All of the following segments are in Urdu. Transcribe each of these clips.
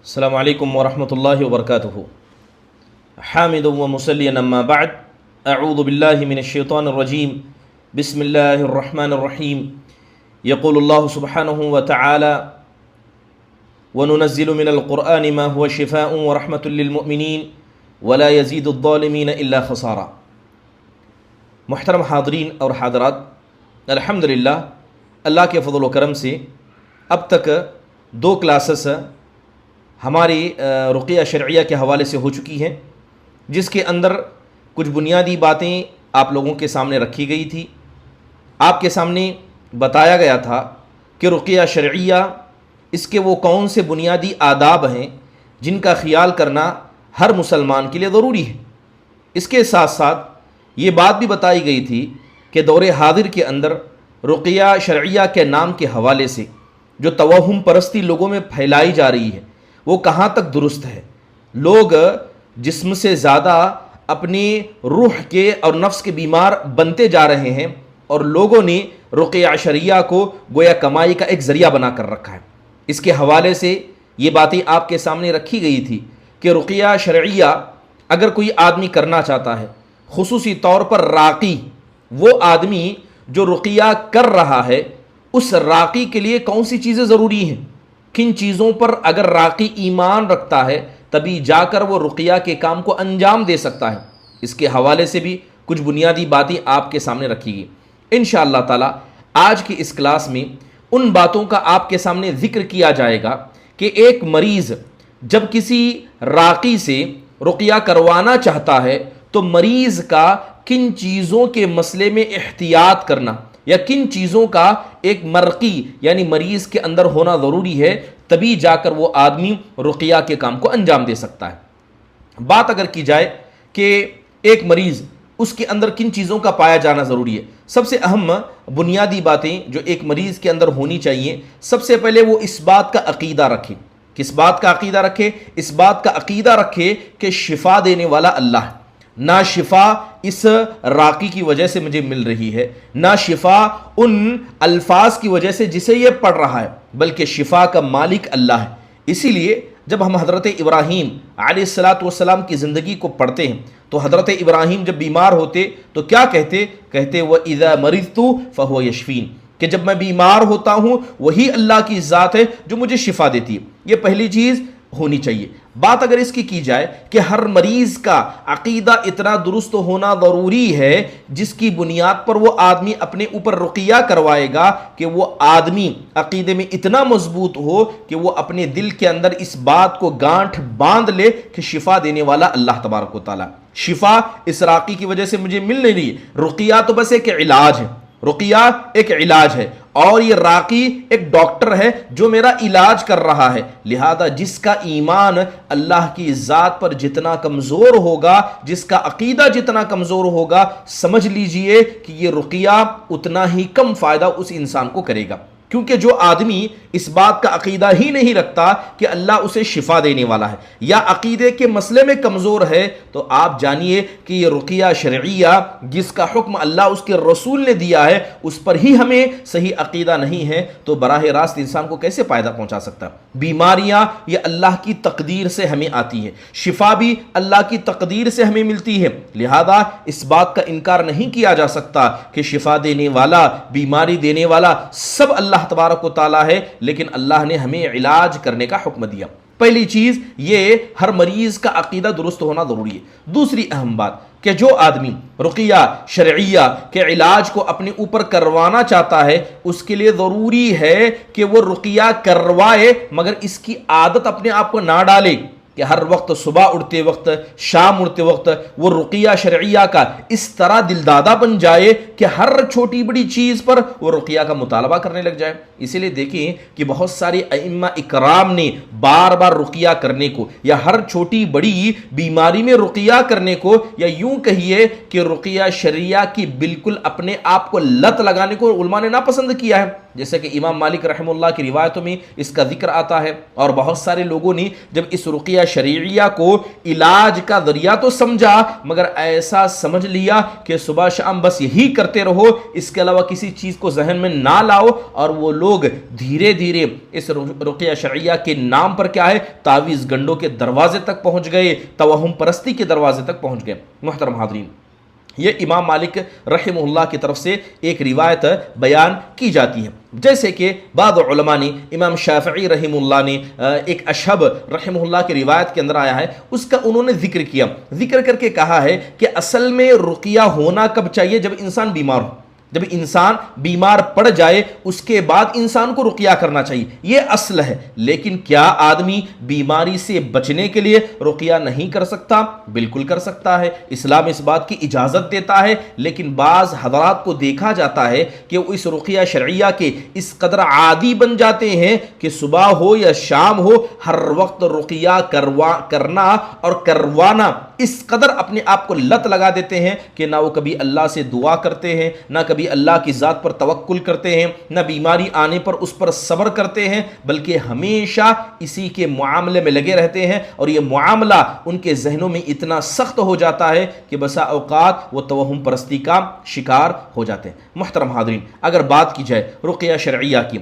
السلام علیکم ورحمۃ اللہ وبرکاتہ حامد و مصلی اما بعد اعوذ باللہ من الشیطان الرجیم بسم اللہ الرحمن الرحیم یقول اللہ سبحانہ وتعالی وننزل من القرآن ما هو شفاء ورحمۃ للمؤمنین ولا يزید الظالمین الا خسارا۔ محترم حاضرین اور حاضرات، الحمدللہ اللہ کے فضل و کرم سے اب تک 2 کلاسز ہماری رقیہ شرعیہ کے حوالے سے ہو چکی ہیں، جس کے اندر کچھ بنیادی باتیں آپ لوگوں کے سامنے رکھی گئی تھی۔ آپ کے سامنے بتایا گیا تھا کہ رقیہ شرعیہ اس کے وہ کون سے بنیادی آداب ہیں جن کا خیال کرنا ہر مسلمان کے لیے ضروری ہے۔ اس کے ساتھ ساتھ یہ بات بھی بتائی گئی تھی کہ دور حاضر کے اندر رقیہ شرعیہ کے نام کے حوالے سے جو توہم پرستی لوگوں میں پھیلائی جا رہی ہے وہ کہاں تک درست ہے۔ لوگ جسم سے زیادہ اپنی روح کے اور نفس کے بیمار بنتے جا رہے ہیں، اور لوگوں نے رقیہ شرعیہ کو گویا کمائی کا ایک ذریعہ بنا کر رکھا ہے۔ اس کے حوالے سے یہ باتیں آپ کے سامنے رکھی گئی تھی کہ رقیہ شرعیہ اگر کوئی آدمی کرنا چاہتا ہے، خصوصی طور پر راقی، وہ آدمی جو رقیہ کر رہا ہے، اس راقی کے لیے کون سی چیزیں ضروری ہیں، کن چیزوں پر اگر راقی ایمان رکھتا ہے تبھی جا کر وہ رقیہ کے کام کو انجام دے سکتا ہے۔ اس کے حوالے سے بھی کچھ بنیادی باتیں آپ کے سامنے رکھی گئی۔ انشاءاللہ تعالی آج کی اس کلاس میں ان باتوں کا آپ کے سامنے ذکر کیا جائے گا کہ ایک مریض جب کسی راقی سے رقیہ کروانا چاہتا ہے تو مریض کا کن چیزوں کے مسئلے میں احتیاط کرنا یا کن چیزوں کا ایک مرقی یعنی مریض کے اندر ہونا ضروری ہے، تبھی جا کر وہ آدمی رقیہ کے کام کو انجام دے سکتا ہے۔ بات اگر کی جائے کہ ایک مریض اس کے اندر کن چیزوں کا پایا جانا ضروری ہے، سب سے اہم بنیادی باتیں جو ایک مریض کے اندر ہونی چاہیے، سب سے پہلے وہ اس بات کا عقیدہ رکھے۔ کس بات کا عقیدہ رکھے؟ اس بات کا عقیدہ رکھے کہ شفا دینے والا اللہ ہے۔ نہ شفا اس راقی کی وجہ سے مجھے مل رہی ہے، نہ شفا ان الفاظ کی وجہ سے جسے یہ پڑھ رہا ہے، بلکہ شفا کا مالک اللہ ہے۔ اسی لیے جب ہم حضرت ابراہیم علیہ السلام کی زندگی کو پڑھتے ہیں تو حضرت ابراہیم جب بیمار ہوتے تو کیا کہتے وَإِذَا مَرِضْتُ فَهُوَ يَشْفِينِ، کہ جب میں بیمار ہوتا ہوں وہی اللہ کی ذات ہے جو مجھے شفا دیتی ہے۔ یہ پہلی چیز ہونی چاہیے۔ بات اگر اس کی جائے کہ ہر مریض کا عقیدہ اتنا درست ہونا ضروری ہے جس کی بنیاد پر وہ آدمی اپنے اوپر رقیہ کروائے گا کہ وہ آدمی عقیدے میں اتنا مضبوط ہو کہ وہ اپنے دل کے اندر اس بات کو گانٹھ باندھ لے کہ شفا دینے والا اللہ تبارک و تعالی۔ شفا اس راقی کی وجہ سے مجھے مل نہیں رہی، رقیہ تو بس ایک علاج ہے، رقیہ ایک علاج ہے، اور یہ راقی ایک ڈاکٹر ہے جو میرا علاج کر رہا ہے۔ لہذا جس کا ایمان اللہ کی ذات پر جتنا کمزور ہوگا، جس کا عقیدہ جتنا کمزور ہوگا، سمجھ لیجئے کہ یہ رقیہ اتنا ہی کم فائدہ اس انسان کو کرے گا، کیونکہ جو آدمی اس بات کا عقیدہ ہی نہیں رکھتا کہ اللہ اسے شفا دینے والا ہے یا عقیدے کے مسئلے میں کمزور ہے، تو آپ جانیے کہ یہ رقیہ شرعیہ جس کا حکم اللہ اس کے رسول نے دیا ہے اس پر ہی ہمیں صحیح عقیدہ نہیں ہے تو براہ راست انسان کو کیسے فائدہ پہنچا سکتا ہے؟ بیماریاں یہ اللہ کی تقدیر سے ہمیں آتی ہے، شفا بھی اللہ کی تقدیر سے ہمیں ملتی ہے، لہذا اس بات کا انکار نہیں کیا جا سکتا کہ شفا دینے والا، بیماری دینے والا سب اللہ تبارک و تعالی ہے، لیکن اللہ نے ہمیں علاج کرنے کا حکم دیا۔ پہلی چیز یہ ہر مریض کا عقیدہ درست ہونا ضروری ہے۔ دوسری اہم بات کہ جو آدمی رقیہ شرعیہ کے علاج کو اپنے اوپر کروانا چاہتا ہے اس کے لیے ضروری ہے کہ وہ رقیہ کروائے، مگر اس کی عادت اپنے آپ کو نہ ڈالے کہ ہر وقت صبح اٹھتے وقت، شام اٹھتے وقت وہ رقیہ شرعیہ کا اس طرح دلدادہ بن جائے کہ ہر چھوٹی بڑی چیز پر وہ رقیہ کا مطالبہ کرنے لگ جائے۔ اسی لیے دیکھیں کہ بہت سارے ائمہ اکرام نے بار بار رقیہ کرنے کو یا ہر چھوٹی بڑی بیماری میں رقیہ کرنے کو، یا یوں کہیے کہ رقیہ شرعیہ کی بالکل اپنے آپ کو لت لگانے کو علماء نے ناپسند کیا ہے، جیسے کہ امام مالک رحمہ اللہ کی روایتوں میں اس کا ذکر آتا ہے۔ اور بہت سارے لوگوں نے جب اس رقیہ شرعیہ کو علاج کا ذریعہ تو سمجھا، مگر ایسا سمجھ لیا کہ صبح شام بس یہی کرتے رہو، اس کے علاوہ کسی چیز کو ذہن میں نہ لاؤ، اور وہ لوگ دھیرے دھیرے اس رقیہ شرعیہ کے نام نام پر کیا ہے، تعویذ گنڈوں کے دروازے تک پہنچ گئے، توہم پرستی کے دروازے تک پہنچ گئے۔ محترم حاضرین، یہ امام مالک رحمہ اللہ کی طرف سے ایک روایت بیان کی جاتی ہے، جیسے کہ بعض علماء نے، امام شافعی رحمہ اللہ نے ایک اشہب رحمہ اللہ کی روایت کے اندر آیا ہے، اس کا انہوں نے ذکر کر کے کہا ہے کہ اصل میں رقیہ ہونا کب چاہیے؟ جب انسان بیمار ہو، جب انسان بیمار پڑ جائے اس کے بعد انسان کو رقیہ کرنا چاہیے، یہ اصل ہے۔ لیکن کیا آدمی بیماری سے بچنے کے لیے رقیہ نہیں کر سکتا؟ بالکل کر سکتا ہے، اسلام اس بات کی اجازت دیتا ہے، لیکن بعض حضرات کو دیکھا جاتا ہے کہ وہ اس رقیہ شرعیہ کے اس قدر عادی بن جاتے ہیں کہ صبح ہو یا شام ہو ہر وقت رقیہ کرنا اور کروانا اس قدر اپنے آپ کو لت لگا دیتے ہیں کہ نہ وہ کبھی اللہ سے دعا کرتے ہیں، نہ کبھی اللہ کی ذات پر توکل کرتے ہیں، نہ بیماری آنے پر اس پر صبر کرتے ہیں، بلکہ ہمیشہ اسی کے معاملے میں لگے رہتے ہیں، اور یہ معاملہ ان کے ذہنوں میں اتنا سخت ہو جاتا ہے کہ بسا اوقات وہ توہم پرستی کا شکار ہو جاتے ہیں۔ محترم حاضرین، اگر بات کی جائے رقیہ شرعیہ کی،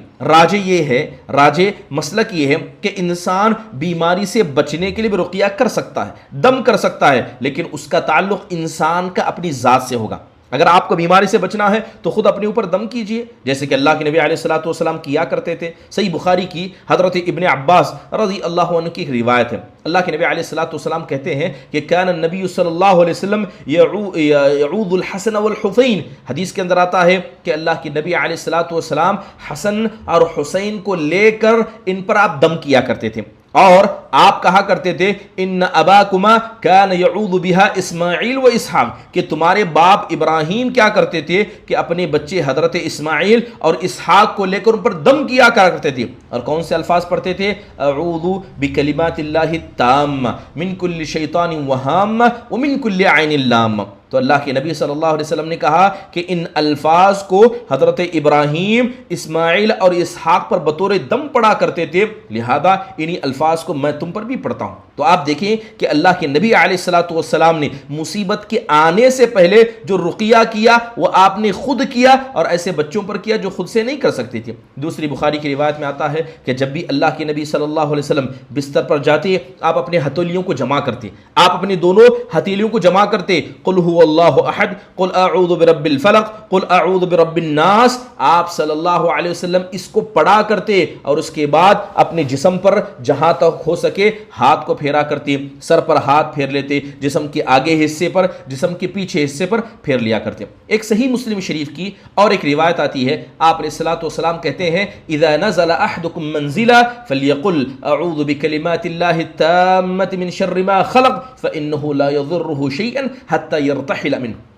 راجح مسلک یہ ہے کہ انسان بیماری سے بچنے کے لیے بھی رقیہ کر سکتا ہے، دم کر سکتا ہے، لیکن اس کا تعلق انسان کا اپنی ذات سے ہوگا۔ اگر آپ کو بیماری سے بچنا ہے تو خود اپنے اوپر دم کیجئے، جیسے کہ اللہ کے نبی علیہ الصلوۃ والسلام کیا کرتے تھے۔ صحیح بخاری کی حضرت ابن عباس رضی اللہ عنہ کی ایک روایت ہے، اللہ کے نبی علیہ الصلوۃ والسلام کہتے ہیں کہ کان النبی صلی اللہ علیہ وسلم یعوذ الحسن والحسین، حدیث کے اندر آتا ہے کہ اللہ کے نبی علیہ الصلوۃ والسلام حسن اور حسین کو لے کر ان پر آپ دم کیا کرتے تھے، اور آپ کہا کرتے تھے ان اباکما کان یعوذ بہا اسماعیل و اسحاق، کہ تمہارے باپ ابراہیم کیا کرتے تھے کہ اپنے بچے حضرت اسماعیل اور اسحاق کو لے کر ان پر دم کیا کرتے تھے، اور کون سے الفاظ پڑھتے تھے؟ اعوذ بکلمات اللہ التامہ من کل شیطان وہامہ ومن کل عین لامہ۔ تو اللہ کے نبی صلی اللہ علیہ وسلم نے کہا کہ ان الفاظ کو حضرت ابراہیم، اسماعیل اور اسحاق پر بطور دم پڑھا کرتے تھے، لہذا انہی الفاظ کو میں تم پر بھی پڑھتا ہوں۔ تو آپ دیکھیں کہ اللہ کے نبی علیہ الصلوۃ والسلام نے مصیبت کے آنے سے پہلے جو رقیہ کیا وہ آپ نے خود کیا، اور ایسے بچوں پر کیا جو خود سے نہیں کر سکتے تھے۔ دوسری بخاری کی روایت میں آتا ہے کہ جب بھی اللہ کے نبی صلی اللہ علیہ وسلم بستر پر جاتے، آپ اپنے ہتھیلیوں کو جمع کرتے، آپ اپنی دونوں ہتھیلیوں کو جمع کرتے، قل هو اللہ احد، قل اعوذ برب الفلق، قل اعوذ برب الناس، آپ صلی اللہ علیہ وسلم اس کو پڑھا کرتے، اور اس کے بعد اپنے جسم پر جہاں تک ہو سکے ہاتھ کو پھیرا کرتے، سر پر ہاتھ پھیر لیتے، جسم کے آگے حصے پر، جسم کے پیچھے حصے پر پھیر لیا کرتے۔ ایک صحیح مسلم شریف کی اور ایک روایت آتی ہے، آپ علیہ الصلوۃ والسلام کہتے ہیں اذا نزل احدکم منزلا فلیقل اعوذ بکلمات اللہ التامۃ من شر ما خلق فانه لا يضره شيئا حتى يرتحل منه۔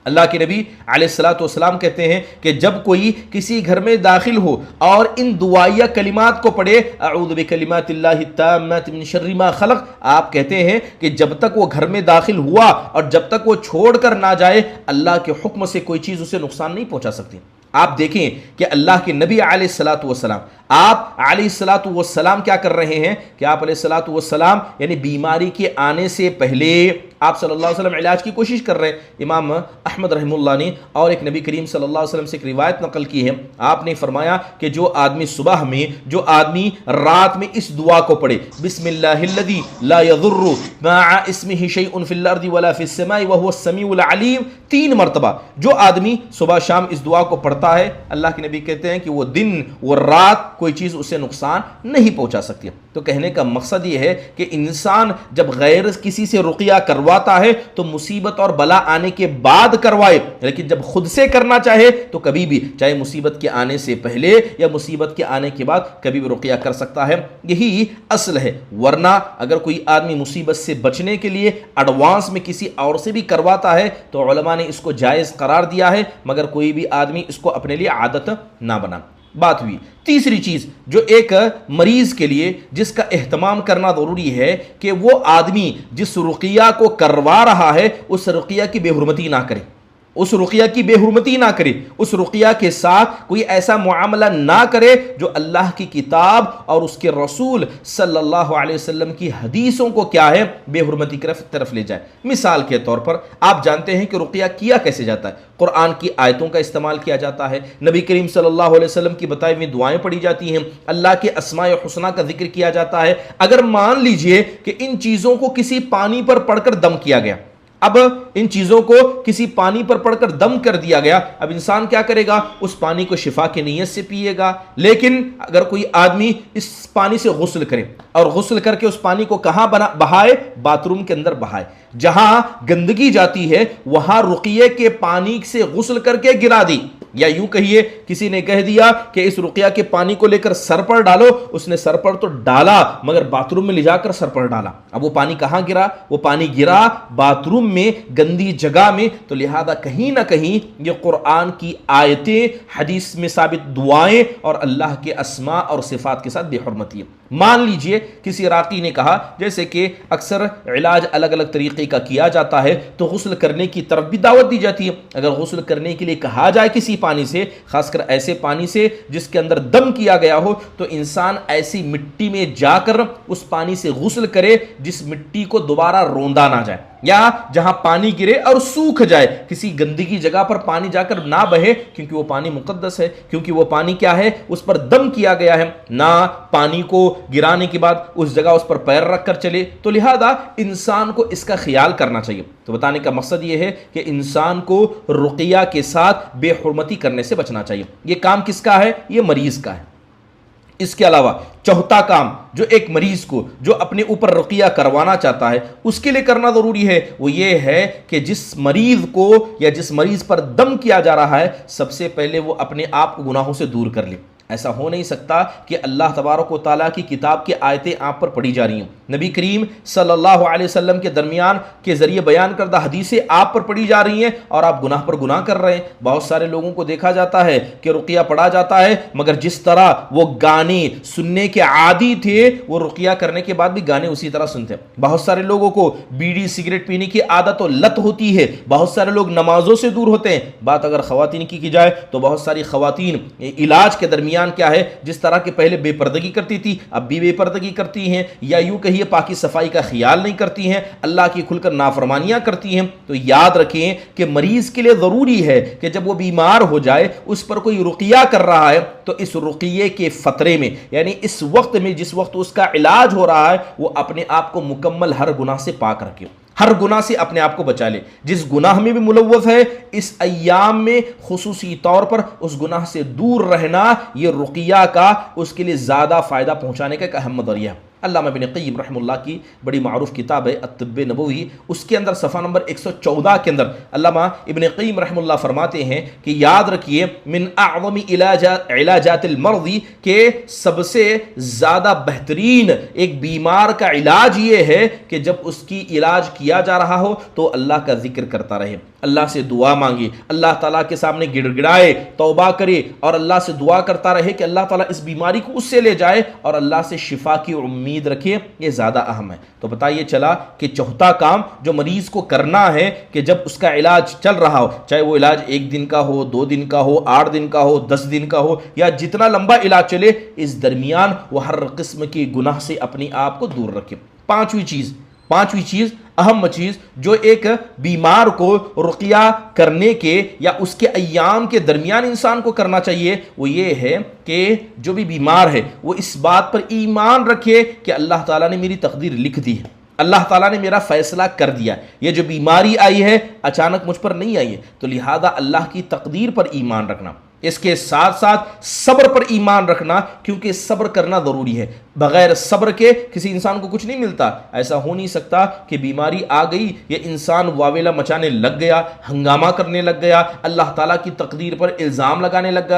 اللہ کے نبی علیہ الصلوۃ والسلام کہتے ہیں کہ جب کوئی کسی گھر میں داخل ہو اور ان دعائیہ کلمات کو پڑھے، اعوذ بکلمات اللہ التامۃ من شر ما خلق، آپ کہتے ہیں کہ جب تک وہ گھر میں داخل ہوا اور جب تک وہ چھوڑ کر نہ جائے، اللہ کے حکم سے کوئی چیز اسے نقصان نہیں پہنچا سکتی۔ آپ دیکھیں کہ اللہ کے نبی علیہ الصلوۃ والسلام، آپ علیہ الصلوۃ والسلام کیا کر رہے ہیں کہ آپ علیہ الصلوۃ والسلام یعنی بیماری کے آنے سے پہلے آپ صلی اللہ علیہ وسلم علاج کی کوشش کر رہے ہیں۔ امام احمد رحمہ اللہ نے اور ایک نبی کریم صلی اللہ علیہ وسلم سے ایک روایت نقل کی ہے، آپ نے فرمایا کہ جو آدمی صبح میں، جو آدمی رات میں اس دعا کو پڑھے، بسم اللہ الذی لا یضر مع اسمہ شیء فی الارض ولا فی السماء وهو السمیع العلیم، 3 مرتبہ جو آدمی صبح شام اس دعا کو پڑھتا ہے، اللہ کے نبی کہتے ہیں کہ وہ دن وہ رات کوئی چیز اسے نقصان نہیں پہنچا سکتی۔ تو کہنے کا مقصد یہ ہے کہ انسان جب غیر کسی سے رقیہ کرواتا ہے تو مصیبت اور بلا آنے کے بعد کروائے، لیکن جب خود سے کرنا چاہے تو کبھی بھی، چاہے مصیبت کے آنے سے پہلے یا مصیبت کے آنے کے بعد، کبھی بھی رقیہ کر سکتا ہے۔ یہی اصل ہے، ورنہ اگر کوئی آدمی مصیبت سے بچنے کے لیے ایڈوانس میں کسی اور سے بھی کرواتا ہے تو علماء نے اس کو جائز قرار دیا ہے، مگر کوئی بھی آدمی اس کو اپنے لیے عادت نہ بنا۔ بات ہوئی تیسری چیز جو ایک مریض کے لیے جس کا اہتمام کرنا ضروری ہے کہ وہ آدمی جس رقیہ کو کروا رہا ہے اس رقیہ کی بے حرمتی نہ کرے۔ اس رقیہ کی بے حرمتی نہ کرے، اس رقیہ کے ساتھ کوئی ایسا معاملہ نہ کرے جو اللہ کی کتاب اور اس کے رسول صلی اللہ علیہ وسلم کی حدیثوں کو کیا ہے، بے حرمتی کی طرف لے جائے۔ مثال کے طور پر آپ جانتے ہیں کہ رقیہ کیا کیسے جاتا ہے، قرآن کی آیتوں کا استعمال کیا جاتا ہے، نبی کریم صلی اللہ علیہ وسلم کی بتائی ہوئی دعائیں پڑھی جاتی ہیں، اللہ کے اسماء الحسنی کا ذکر کیا جاتا ہے۔ اگر مان لیجئے کہ ان چیزوں کو کسی پانی پر پڑھ کر دم کیا گیا، اب ان چیزوں کو کسی پانی پر پڑھ کر دم کر دیا گیا، اب انسان کیا کرے گا، اس پانی کو شفا کی نیت سے پیے گا۔ لیکن اگر کوئی آدمی اس پانی سے غسل کرے اور غسل کر کے اس پانی کو کہاں بہائے، باتھ روم کے اندر بہائے، جہاں گندگی جاتی ہے وہاں رقیے کے پانی سے غسل کر کے گرا دی، یا یوں کہیے کسی نے کہہ دیا کہ اس رقیہ کے پانی کو لے کر سر پر ڈالو، اس نے سر پر تو ڈالا مگر باتھ روم میں لے جا کر سر پر ڈالا، اب وہ پانی کہاں گرا، وہ پانی گرا باتھ روم میں، گندی جگہ میں۔ تو لہذا کہیں نہ کہیں یہ قرآن کی آیتیں، حدیث میں ثابت دعائیں اور اللہ کے اسماء اور صفات کے ساتھ بے حرمتی ہے۔ مان لیجئے کسی راقی نے کہا، جیسے کہ اکثر علاج الگ الگ طریقے کا کیا جاتا ہے تو غسل کرنے کی طرف بھی دعوت دی جاتی ہے۔ اگر غسل کرنے کے لیے کہا جائے کسی پانی سے، خاص کر ایسے پانی سے جس کے اندر دم کیا گیا ہو، تو انسان ایسی مٹی میں جا کر اس پانی سے غسل کرے جس مٹی کو دوبارہ روندا نہ جائے، یا جہاں پانی گرے اور سوکھ جائے، کسی گندگی جگہ پر پانی جا کر نہ بہے، کیونکہ وہ پانی مقدس ہے، کیونکہ وہ پانی کیا ہے، اس پر دم کیا گیا ہے، نہ پانی کو گرانے کے بعد اس جگہ اس پر پیر رکھ کر چلے۔ تو لہذا انسان کو اس کا خیال کرنا چاہیے۔ تو بتانے کا مقصد یہ ہے کہ انسان کو رقیہ کے ساتھ بے حرمتی کرنے سے بچنا چاہیے۔ یہ کام کس کا ہے؟ یہ مریض کا ہے۔ اس کے علاوہ چوتھا کام جو ایک مریض کو جو اپنے اوپر رقیہ کروانا چاہتا ہے اس کے لیے کرنا ضروری ہے، وہ یہ ہے کہ جس مریض کو یا جس مریض پر دم کیا جا رہا ہے، سب سے پہلے وہ اپنے آپ کو گناہوں سے دور کر لے۔ ایسا ہو نہیں سکتا کہ اللہ تبارک و تعالیٰ کی کتاب کی آیتیں آپ پر پڑھی جا رہی ہیں، نبی کریم صلی اللہ علیہ وسلم کے درمیان کے ذریعے بیان کردہ حدیثیں آپ پر پڑھی جا رہی ہیں اور آپ گناہ پر گناہ کر رہے ہیں۔ بہت سارے لوگوں کو دیکھا جاتا ہے کہ رقیہ پڑھا جاتا ہے، مگر جس طرح وہ گانے سننے کے عادی تھے وہ رقیہ کرنے کے بعد بھی گانے اسی طرح سنتے ہیں۔ بہت سارے لوگوں کو بیڑی سگریٹ پینے کی عادت و لت ہوتی ہے، بہت سارے لوگ نمازوں سے دور ہوتے ہیں۔ بات اگر خواتین کی جائے تو بہت ساری خواتین علاج کے درمیان کیا ہے، جس طرح کہ پہلے بے پردگی کرتی تھی اب بھی بے پردگی کرتی ہیں، یا یوں کہیے پاکی صفائی کا خیال نہیں کرتی ہیں، اللہ کی کھل کر نافرمانیاں کرتی ہیں۔ تو یاد رکھیں کہ مریض کے لیے ضروری ہے کہ جب وہ بیمار ہو جائے، اس پر کوئی رقیہ کر رہا ہے، تو اس رقیے کے فترے میں، یعنی اس وقت میں جس وقت اس کا علاج ہو رہا ہے، وہ اپنے آپ کو مکمل ہر گناہ سے پاک رکھے، ہر گناہ سے اپنے آپ کو بچا لے۔ جس گناہ میں بھی ملوث ہے، اس ایام میں خصوصی طور پر اس گناہ سے دور رہنا، یہ رقیہ کا اس کے لیے زیادہ فائدہ پہنچانے کا ایک اہم ذریعہ ہے۔ علامہ ابن قیم رحمہ اللہ کی بڑی معروف کتاب ہے الطب نبوی، اس کے اندر صفحہ نمبر 114 کے اندر علامہ ابن قیم رحمہ اللہ فرماتے ہیں کہ یاد رکھیے من اعظم علاجات المرض، کہ سب سے زیادہ بہترین ایک بیمار کا علاج یہ ہے کہ جب اس کی علاج کیا جا رہا ہو تو اللہ کا ذکر کرتا رہے، اللہ سے دعا مانگے، اللہ تعالیٰ کے سامنے گڑ گڑائے، توبہ کرے اور اللہ سے دعا کرتا رہے کہ اللہ تعالیٰ اس بیماری کو اس سے لے جائے اور اللہ سے شفا کی امید رکھے، یہ زیادہ اہم ہے۔ تو بتائیے چلا کہ چوتھا کام جو مریض کو کرنا ہے کہ جب اس کا علاج چل رہا ہو، چاہے وہ علاج 1 دن کا ہو، 2 دن کا ہو، 8 دن کا ہو، 10 دن کا ہو، یا جتنا لمبا علاج چلے، اس درمیان وہ ہر قسم کی گناہ سے اپنے آپ کو دور رکھے۔ پانچویں چیز اہم چیز جو ایک بیمار کو رقیہ کرنے کے یا اس کے ایام کے درمیان انسان کو کرنا چاہیے، وہ یہ ہے کہ جو بھی بیمار ہے وہ اس بات پر ایمان رکھے کہ اللہ تعالیٰ نے میری تقدیر لکھ دی ہے، اللہ تعالیٰ نے میرا فیصلہ کر دیا، یہ جو بیماری آئی ہے اچانک مجھ پر نہیں آئی ہے، تو لہذا اللہ کی تقدیر پر ایمان رکھنا، اس کے ساتھ ساتھ صبر پر ایمان رکھنا، کیونکہ صبر کرنا ضروری ہے۔ بغیر صبر کے کسی انسان کو کچھ نہیں ملتا۔ ایسا ہو نہیں سکتا کہ بیماری آ گئی، یہ انسان واویلا مچانے لگ گیا، ہنگامہ کرنے لگ گیا، اللہ تعالیٰ کی تقدیر پر الزام لگانے لگ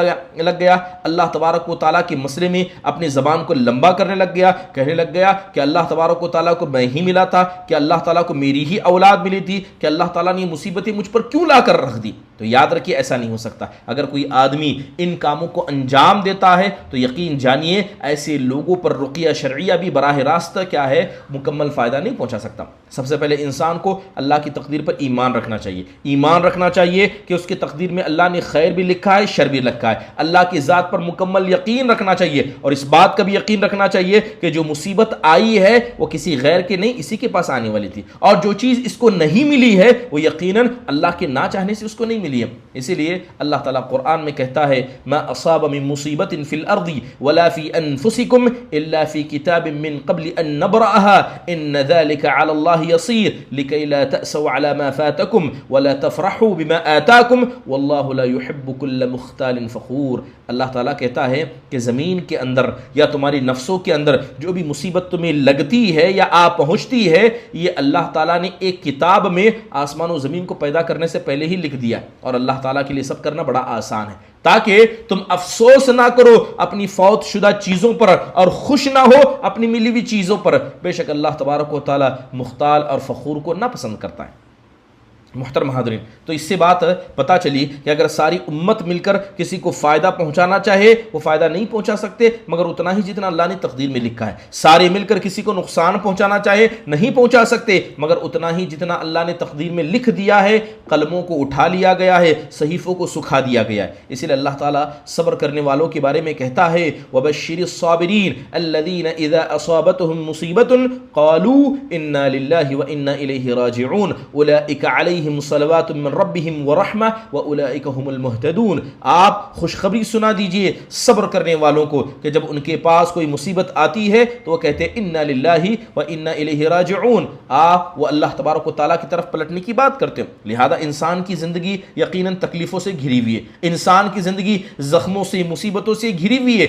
گیا، اللہ تبارک و تعالیٰ کے مسئلے میں اپنی زبان کو لمبا کرنے لگ گیا، کہنے لگ گیا کہ اللہ تبارک و تعالیٰ کو میں ہی ملا تھا، کہ اللہ تعالیٰ کو میری ہی اولاد ملی تھی، کہ اللہ تعالیٰ نے یہ مصیبتیں مجھ پر کیوں لا کر رکھ دی۔ تو یاد رکھیے ایسا نہیں ہو سکتا. اگر کوئی آدمی ان کاموں کو انجام دیتا ہے تو یقین جانیے ایسے لوگوں پر رقیہ شرعیہ بھی براہ راست کیا ہے مکمل فائدہ نہیں پہنچا سکتا. سب سے پہلے انسان کو اللہ کی تقدیر پر ایمان رکھنا چاہیے. ایمان رکھنا چاہیے کہ اس کی تقدیر میں اللہ نے خیر بھی لکھا ہے شر بھی لکھا ہے. اللہ کی ذات پر مکمل یقین رکھنا چاہیے اور اس بات کا بھی یقین رکھنا چاہیے کہ جو مصیبت آئی ہے وہ کسی غیر کے نہیں اسی کے پاس آنے والی تھی, اور جو چیز اس کو نہیں ملی ہے وہ یقیناً اللہ کے نہ چاہنے سے اس کو نہیں ملی ہے. اسی لیے اللہ تعالیٰ قرآن میں کہتا ہے ما اصاب من مصیبت فی الارض ولا فی انفسکم الا فی کتاب من قبل ان نبرأها ان ذلك علی اللہ یصیر لکی لا تأسوا علی ما فاتکم ولا تفرحوا بما آتاکم واللہ لا يحب كل مختال فخور. اللہ تعالیٰ کہتا ہے کہ زمین کے اندر یا تمہاری نفسوں کے اندر جو بھی مصیبت تمہیں لگتی ہے یا آ پہنچتی ہے یہ اللہ تعالیٰ نے ایک کتاب میں آسمان و زمین کو پیدا کرنے سے پہلے ہی لکھ دیا, اور اللہ تعالیٰ کے لیے سب کرنا بڑا آسان ہے تاکہ تم افسوس نہ کرو اپنی فوت شدہ چیزوں پر اور خوش نہ ہو اپنی ملی ہوئی چیزوں پر. بے شک اللہ تبارک و تعالیٰ مختال اور فخور کو نہ پسند کرتا ہے. محترم حاضرین, تو اس سے بات پتہ چلی کہ اگر ساری امت مل کر کسی کو فائدہ پہنچانا چاہے وہ فائدہ نہیں پہنچا سکتے مگر اتنا ہی جتنا اللہ نے تقدیر میں لکھا ہے. سارے مل کر کسی کو نقصان پہنچانا چاہے نہیں پہنچا سکتے مگر اتنا ہی جتنا اللہ نے تقدیر میں لکھ دیا ہے. قلموں کو اٹھا لیا گیا ہے, صحیفوں کو سکھا دیا گیا ہے. اسی لیے اللہ تعالیٰ صبر کرنے والوں کے بارے میں کہتا ہے وَبَشِّرِ الصَّابِرِينَ الَّذِينَ إِذَا أَصَابَتْهُمْ مُصِيبَةٌ قَالُوا إِنَّا لِلَّهِ وَإِنَّا إِلَيْهِ رَاجِعُونَ أُولَئِكَ عَلَيْهِمْ صَلَوَاتٌ من ربهم ورحمہ وَأُولَئِكَ هُمُ الْمُهْتَدُونَ. آپ خوشخبری سنا دیجئے صبر کرنے والوں کو کہ جب ان کے پاس کوئی مصیبت آتی ہے تو وہ کہتے ہیں اِنَّا لِلَّهِ وَإِنَّا إِلَيْهِ رَاجِعُونَ. آپ وہ اللہ تبارک و تعالیٰ کی طرف پلٹنے کی بات کرتے ہیں. لہذا انسان کی زندگی یقیناً تکلیفوں سے گھری ہوئی ہے, انسان کی زندگی زخموں سے مصیبتوں سے گھری ہوئی ہے.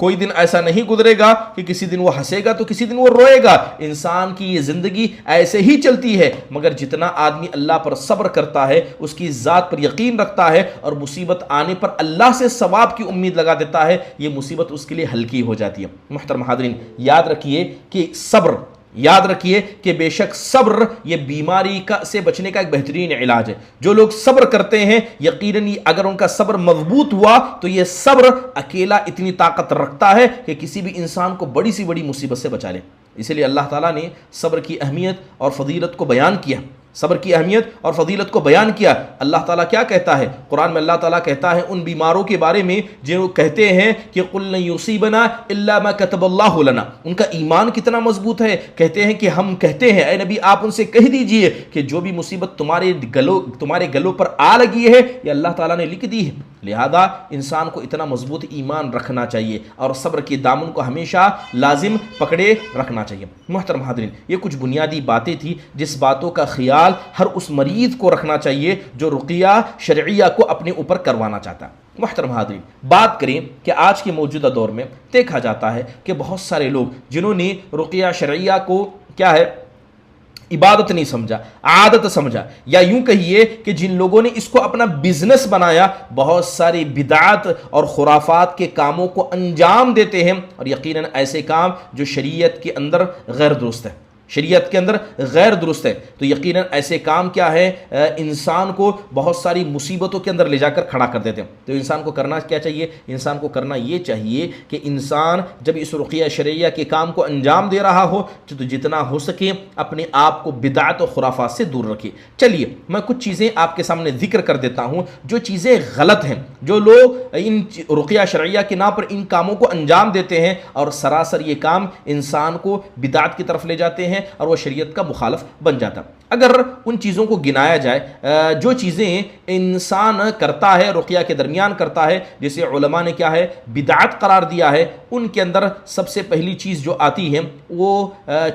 کوئی دن ایسا نہیں گزرے گا کہ کسی دن وہ ہنسے گا تو کسی دن وہ روئے گا. انسان کی یہ زندگی ایسے ہی چلتی ہے مگر جتنا آدمی اللہ پر صبر کرتا ہے اس کی ذات پر یقین رکھتا ہے اور مصیبت آنے پر اللہ سے ثواب کی امید لگا دیتا ہے یہ مصیبت اس کے لیے ہلکی ہو جاتی ہے. محترم حاضرین, یاد رکھیے کہ صبر, یاد رکھیے کہ بے شک صبر یہ بیماری سے بچنے کا ایک بہترین علاج ہے. جو لوگ صبر کرتے ہیں یقیناً اگر ان کا صبر مضبوط ہوا تو یہ صبر اکیلا اتنی طاقت رکھتا ہے کہ کسی بھی انسان کو بڑی سی بڑی مصیبت سے بچا لے. اسی لیے اللہ تعالیٰ نے صبر کی اہمیت اور فضیلت کو بیان کیا, صبر کی اہمیت اور فضیلت کو بیان کیا. اللہ تعالیٰ کیا کہتا ہے قرآن میں؟ اللہ تعالیٰ کہتا ہے ان بیماروں کے بارے میں جو کہتے ہیں کہ قُلْ لَن يُصِيبَنَا إِلَّا مَا كَتَبَ اللَّهُ لَنَا. ان کا ایمان کتنا مضبوط ہے, کہتے ہیں کہ ہم کہتے ہیں اے نبی آپ ان سے کہہ دیجئے کہ جو بھی مصیبت تمہارے گلوں پر آ لگی ہے یہ اللہ تعالیٰ نے لکھ دی ہے. لہذا انسان کو اتنا مضبوط ایمان رکھنا چاہیے اور صبر کے دامن کو ہمیشہ لازم پکڑے رکھنا چاہیے. محترم حاضرین, یہ کچھ بنیادی باتیں تھی جس باتوں کا خیال ہر اس مریض کو رکھنا چاہیے جو رقیہ شرعیہ کو اپنے اوپر کروانا چاہتا ہے. محترم حاضرین, بات کریں کہ آج کے موجودہ دور میں دیکھا جاتا ہے کہ بہت سارے لوگ جنہوں نے رقیہ شرعیہ کو کیا ہے عبادت نہیں سمجھا, عادت سمجھا, یا یوں کہیے کہ جن لوگوں نے اس کو اپنا بزنس بنایا, بہت ساری بدعات اور خرافات کے کاموں کو انجام دیتے ہیں, اور یقیناً ایسے کام جو شریعت کے اندر غیر درست ہے, شریعت کے اندر غیر درست ہے. تو یقیناً ایسے کام کیا ہے انسان کو بہت ساری مصیبتوں کے اندر لے جا کر کھڑا کر دیتے ہیں. تو انسان کو کرنا کیا چاہیے؟ انسان کو کرنا یہ چاہیے کہ انسان جب اس رقیہ شرعیہ کے کام کو انجام دے رہا ہو تو جتنا ہو سکے اپنے آپ کو بدعت و خرافات سے دور رکھے. چلیے میں کچھ چیزیں آپ کے سامنے ذکر کر دیتا ہوں جو چیزیں غلط ہیں, جو لوگ ان رقیہ شرعیہ کے نام پر ان کاموں کو انجام دیتے ہیں اور سراسر یہ کام انسان کو بدعت کی طرف لے جاتے ہیں اور وہ شریعت کا مخالف بن جاتا. اگر ان چیزوں کو گنایا جائے جو چیزیں انسان کرتا ہے رقیہ کے درمیان کرتا ہے جسے علماء نے کیا ہے بدعت قرار دیا ہے, ان کے اندر سب سے پہلی چیز جو آتی ہے وہ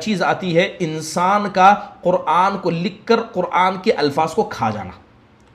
چیز آتی ہے انسان کا قرآن کو لکھ کر قرآن کے الفاظ کو کھا جانا.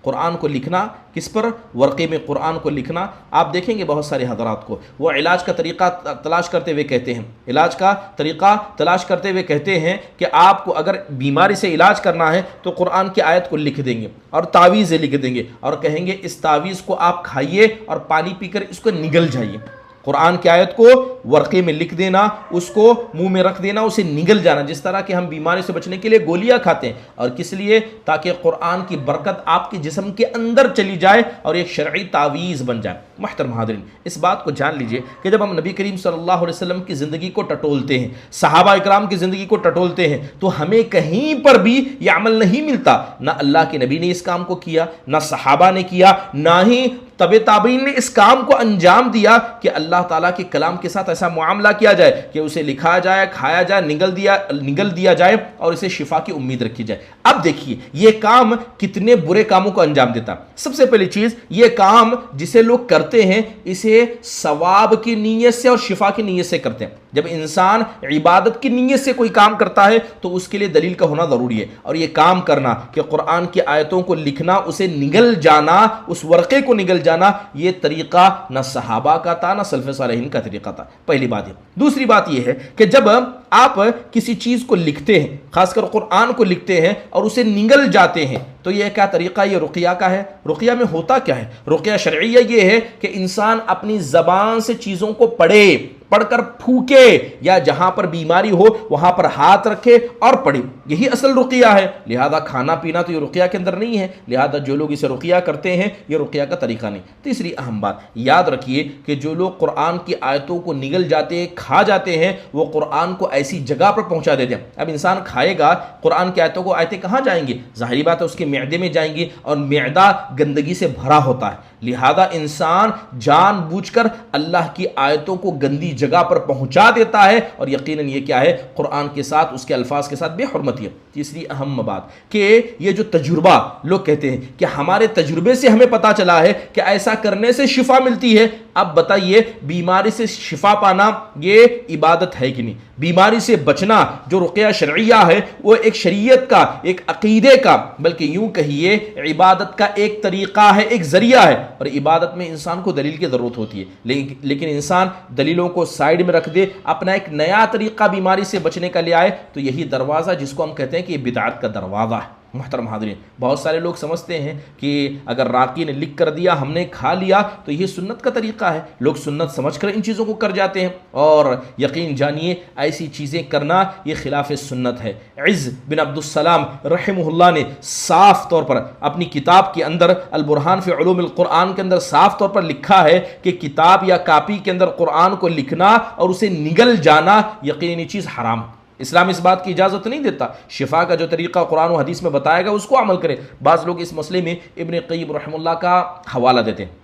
قرآن کو لکھنا کس پر؟ ورقے میں قرآن کو لکھنا. آپ دیکھیں گے بہت سارے حضرات کو وہ علاج کا طریقہ تلاش کرتے ہوئے کہتے ہیں, علاج کا طریقہ تلاش کرتے ہوئے کہتے ہیں کہ آپ کو اگر بیماری سے علاج کرنا ہے تو قرآن کی آیت کو لکھ دیں گے اور تعویذیں لکھ دیں گے اور کہیں گے اس تعویذ کو آپ کھائیے اور پانی پی کر اس کو نگل جائیے. قرآن کی آیت کو ورقے میں لکھ دینا، اس کو منہ میں رکھ دینا، اسے نگل جانا، جس طرح کہ ہم بیماری سے بچنے کے لیے گولیاں کھاتے ہیں، اور کس لیے؟ تاکہ قرآن کی برکت آپ کے جسم کے اندر چلی جائے اور ایک شرعی تعویذ بن جائے۔ محترم حاضرین، اس بات کو جان لیجئے کہ جب ہم نبی کریم صلی اللہ علیہ وسلم کی زندگی کو ٹٹولتے ہیں، صحابہ اکرام کی زندگی کو ٹٹولتے ہیں، تو ہمیں کہیں پر بھی یہ عمل نہیں ملتا، نہ اللہ کے نبی نے اس کام کو کیا، نہ صحابہ نے کیا، نہ ہی تابعین نے اس کام کو انجام دیا کہ اللہ تعالیٰ کے کلام کے ساتھ ایسا معاملہ کیا جائے کہ اسے لکھا جائے، کھایا جائے، نگل دیا جائے اور اسے شفا کی امید رکھی جائے۔ اب دیکھیے یہ کام کتنے برے کاموں کو انجام دیتا۔ سب سے پہلی چیز، یہ کام جسے لوگ کرتے ہیں اسے ثواب کی نیت سے اور شفا کی نیت سے کرتے ہیں۔ جب انسان عبادت کی نیت سے کوئی کام کرتا ہے تو اس کے لیے دلیل کا ہونا ضروری ہے، اور یہ کام کرنا کہ قرآن کی آیتوں کو لکھنا، اسے نگل جانا، اس ورقے کو نگل جانا، یہ طریقہ نہ صحابہ کا تھا نہ سلف صالحین کا طریقہ تھا۔ پہلی بات ہے۔ دوسری بات یہ ہے کہ جب آپ کسی چیز کو لکھتے ہیں، خاص کر قرآن کو لکھتے ہیں اور اسے نگل جاتے ہیں، تو یہ کیا طریقہ؟ یہ رقیہ کا ہے۔ رقیہ میں ہوتا کیا ہے؟ رقیہ شرعیہ یہ ہے کہ انسان اپنی زبان سے چیزوں کو پڑھ کر پھونکے، یا جہاں پر بیماری ہو وہاں پر ہاتھ رکھے اور پڑھے، یہی اصل رقیہ ہے۔ لہذا کھانا پینا تو یہ رقیہ کے اندر نہیں ہے، لہذا جو لوگ اسے رقیہ کرتے ہیں یہ رقیہ کا طریقہ نہیں۔ تیسری اہم بات یاد رکھیے کہ جو لوگ قرآن کی آیتوں کو نگل جاتے ہیں، کھا جاتے ہیں، وہ قرآن کو ایسی جگہ پر پہنچا دیتے ہیں۔ اب انسان کھائے گا قرآن کی آیتوں کو، آیتیں کہاں جائیں گی؟ ظاہری بات ہے اس کے معدے میں جائیں گی، اور معدہ گندگی سے بھرا ہوتا ہے، لہذا انسان جان بوجھ کر اللہ کی آیتوں کو گندی جگہ پر پہنچا دیتا ہے، اور یقیناً یہ کیا ہے؟ قرآن کے ساتھ، اس کے الفاظ کے ساتھ بے حرمتی ہے۔ تیسری اہم بات کہ یہ جو تجربہ لوگ کہتے ہیں کہ ہمارے تجربے سے ہمیں پتا چلا ہے کہ ایسا کرنے سے شفا ملتی ہے، اب بتائیے بیماری سے شفا پانا یہ عبادت ہے کہ نہیں؟ بیماری سے بچنا جو رقیہ شرعیہ ہے وہ ایک شریعت کا، ایک عقیدے کا، بلکہ یوں کہیے عبادت کا ایک طریقہ ہے، ایک ذریعہ ہے، اور عبادت میں انسان کو دلیل کی ضرورت ہوتی ہے، لیکن انسان دلیلوں کو سائیڈ میں رکھ دے، اپنا ایک نیا طریقہ بیماری سے بچنے کا لے آئے، تو یہی دروازہ جس کو ہم کہتے ہیں کہ یہ بدعت کا دروازہ ہے۔ محترم حاضرین، بہت سارے لوگ سمجھتے ہیں کہ اگر راقی نے لکھ کر دیا، ہم نے کھا لیا، تو یہ سنت کا طریقہ ہے۔ لوگ سنت سمجھ کر ان چیزوں کو کر جاتے ہیں، اور یقین جانیے ایسی چیزیں کرنا یہ خلاف سنت ہے۔ عز بن عبد السلام رحمہ اللہ نے صاف طور پر اپنی کتاب کے اندر البرہان فی علوم القرآن کے اندر صاف طور پر لکھا ہے کہ کتاب یا کاپی کے اندر قرآن کو لکھنا اور اسے نگل جانا یقیناً یہ چیز حرام ہے۔ اسلام اس بات کی اجازت نہیں دیتا۔ شفا کا جو طریقہ قرآن و حدیث میں بتایا گا اس کو عمل کرے۔ بعض لوگ اس مسئلے میں ابن قیم رحمہ اللہ کا حوالہ دیتے ہیں۔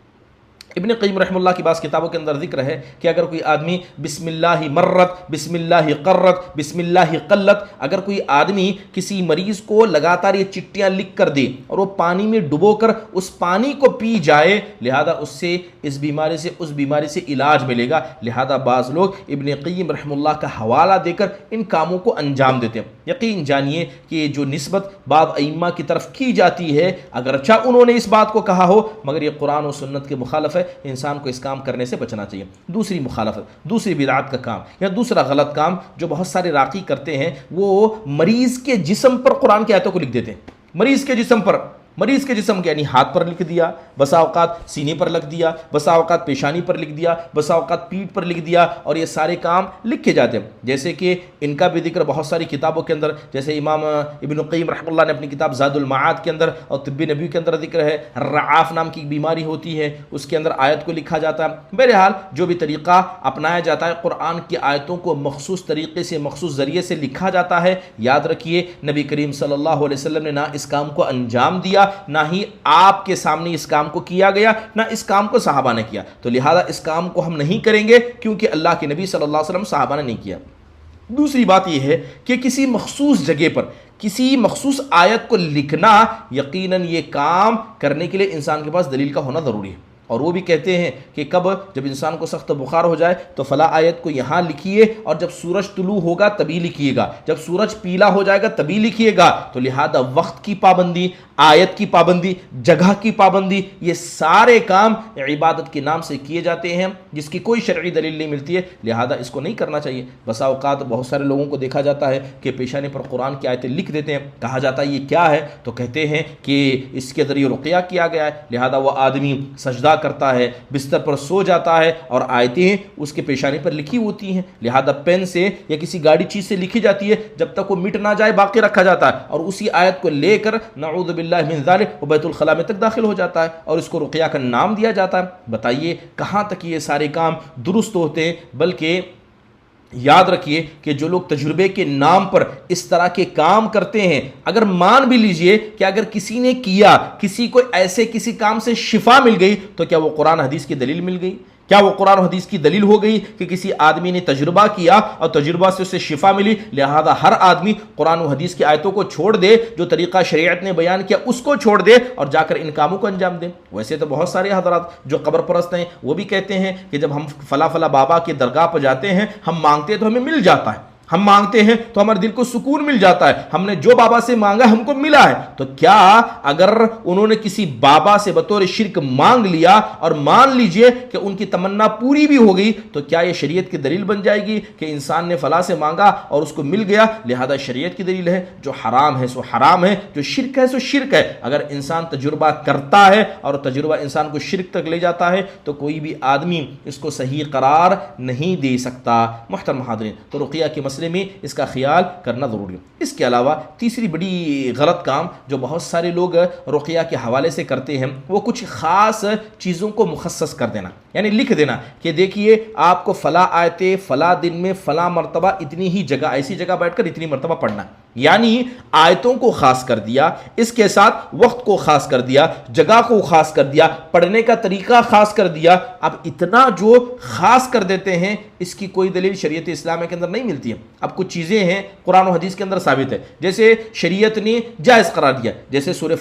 ابن قیم رحمہ اللہ کی بعض کتابوں کے اندر ذکر ہے کہ اگر کوئی آدمی بسم اللہ مرت، بسم اللہ قرت، بسم اللہ قلت، اگر کوئی آدمی کسی مریض کو لگاتار یہ چٹیاں لکھ کر دے اور وہ پانی میں ڈبو کر اس پانی کو پی جائے، لہذا اس سے اس بیماری سے علاج ملے گا۔ لہذا بعض لوگ ابن قیم رحمہ اللہ کا حوالہ دے کر ان کاموں کو انجام دیتے ہیں۔ یقین جانیے کہ جو نسبت بعض ائمہ کی طرف کی جاتی ہے، اگرچہ انہوں نے اس بات کو کہا ہو، مگر یہ قرآن و سنت کے مخالف ہے، انسان کو اس کام کرنے سے بچنا چاہیے۔ دوسری مخالفت، دوسری بدعت کا کام یا دوسرا غلط کام جو بہت سارے راقی کرتے ہیں، وہ مریض کے جسم پر قرآن کی آیتوں کو لکھ دیتے ہیں۔ مریض کے جسم کے یعنی ہاتھ پر لکھ دیا، بسا اوقات سینے پر لکھ دیا، بسا اوقات پیشانی پر لکھ دیا، بسا اوقات پیٹھ پر لکھ دیا، اور یہ سارے کام لکھے جاتے ہیں۔ جیسے کہ ان کا بھی ذکر بہت ساری کتابوں کے اندر، جیسے امام ابن قیم رحمہ اللہ نے اپنی کتاب زاد المعاد کے اندر اور طب نبوی کے اندر ذکر ہے۔ رعاف نام کی بیماری ہوتی ہے، اس کے اندر آیت کو لکھا جاتا ہے۔ بہرحال جو بھی طریقہ اپنایا جاتا ہے، قرآن کی آیتوں کو مخصوص طریقے سے، مخصوص ذریعے سے لکھا جاتا ہے۔ یاد رکھیے نبی کریم صلی اللہ علیہ وسلم نے نہ اس کام کو انجام دیا، نہ ہی آپ کے سامنے اس کام کو کیا گیا، نہ اس کام کو صحابہ نے کیا، تو لہذا اس کام کو ہم نہیں کریں گے کیونکہ اللہ کے نبی صلی اللہ علیہ وسلم صحابہ نے نہیں کیا۔ دوسری بات یہ ہے کہ کسی مخصوص جگہ پر کسی مخصوص آیت کو لکھنا، یقیناً یہ کام کرنے کے لیے انسان کے پاس دلیل کا ہونا ضروری ہے۔ اور وہ بھی کہتے ہیں کہ جب انسان کو سخت بخار ہو جائے تو فلاں آیت کو یہاں لکھیے، اور جب سورج طلوع ہوگا تبھی لکھیے گا، جب سورج پیلا ہو جائے گا تبھی لکھیے گا۔ تو لہذا وقت کی پابندی، آیت کی پابندی، جگہ کی پابندی، یہ سارے کام عبادت کے نام سے کیے جاتے ہیں جس کی کوئی شرعی دلیل نہیں ملتی ہے، لہذا اس کو نہیں کرنا چاہیے۔ بسا اوقات بہت سارے لوگوں کو دیکھا جاتا ہے کہ پیشانے پر قرآن کی آیتیں لکھ دیتے ہیں، کہا جاتا ہے یہ کیا ہے، تو کہتے ہیں کہ اس کے ذریعے رقیہ کیا گیا ہے، لہذا وہ آدمی سجدہ کرتا ہے، بستر پر سو جاتا ہے اور آیتیں اس کے پیشانی پر لکھی ہوتی ہیں، لہذا پین سے یا کسی گاڑی چیز سے لکھی جاتی ہے، جب تک وہ مٹ نہ جائے باقی رکھا جاتا ہے، اور اسی آیت کو لے کر نعوذ باللہ من ذالک وہ بیت الخلاء میں تک داخل ہو جاتا ہے اور اس کو رقیہ کا نام دیا جاتا ہے۔ بتائیے کہاں تک یہ سارے کام درست ہوتے ہیں؟ بلکہ یاد رکھیے کہ جو لوگ تجربے کے نام پر اس طرح کے کام کرتے ہیں، اگر مان بھی لیجئے کہ اگر کسی نے کیا، کسی کو ایسے کسی کام سے شفا مل گئی، تو کیا وہ قرآن حدیث کی دلیل مل گئی؟ کیا وہ قرآن و حدیث کی دلیل ہو گئی کہ کسی آدمی نے تجربہ کیا اور تجربہ سے اسے شفا ملی؟ لہذا ہر آدمی قرآن و حدیث کی آیتوں کو چھوڑ دے، جو طریقہ شریعت نے بیان کیا اس کو چھوڑ دے اور جا کر ان کاموں کو انجام دے۔ ویسے تو بہت سارے حضرات جو قبر پرست ہیں وہ بھی کہتے ہیں کہ جب ہم فلاں فلاں بابا کی درگاہ پر جاتے ہیں، ہم مانگتے ہیں تو ہمیں مل جاتا ہے، ہم مانگتے ہیں تو ہمارے دل کو سکون مل جاتا ہے، ہم نے جو بابا سے مانگا ہم کو ملا ہے۔ تو کیا اگر انہوں نے کسی بابا سے بطور شرک مانگ لیا اور مان لیجئے کہ ان کی تمنا پوری بھی ہو گئی، تو کیا یہ شریعت کی دلیل بن جائے گی کہ انسان نے فلاں سے مانگا اور اس کو مل گیا، لہذا شریعت کی دلیل ہے؟ جو حرام ہے سو حرام ہے، جو شرک ہے سو شرک ہے۔ اگر انسان تجربہ کرتا ہے اور تجربہ انسان کو شرک تک لے جاتا ہے تو کوئی بھی آدمی اس کو صحیح قرار نہیں دے سکتا۔ محترم حاضرین، تو رقیہ کے مسئلے میں اس کا خیال کرنا ضروری ہے۔ اس کے علاوہ تیسری بڑی غلط کام جو بہت سارے لوگ رقیہ کے حوالے سے کرتے ہیں، وہ کچھ خاص چیزوں کو مخصص کر دینا، یعنی لکھ دینا کہ دیکھیے آپ کو فلاں آیتیں فلاں دن میں فلاں مرتبہ اتنی ہی جگہ، ایسی جگہ بیٹھ کر اتنی مرتبہ پڑھنا، یعنی آیتوں کو خاص کر دیا، اس کے ساتھ وقت کو خاص کر دیا، جگہ کو خاص کر دیا، پڑھنے کا طریقہ خاص کر دیا۔ اب اتنا جو خاص کر دیتے ہیں اس کی کوئی دلیل شریعت اسلامیہ کے اندر نہیں ملتی ہے۔ اب کچھ چیزیں ہیں قرآن و حدیث کے اندر ثابت ہے، جیسے شریعت نے جائز قرار دیا، جیسے سورہ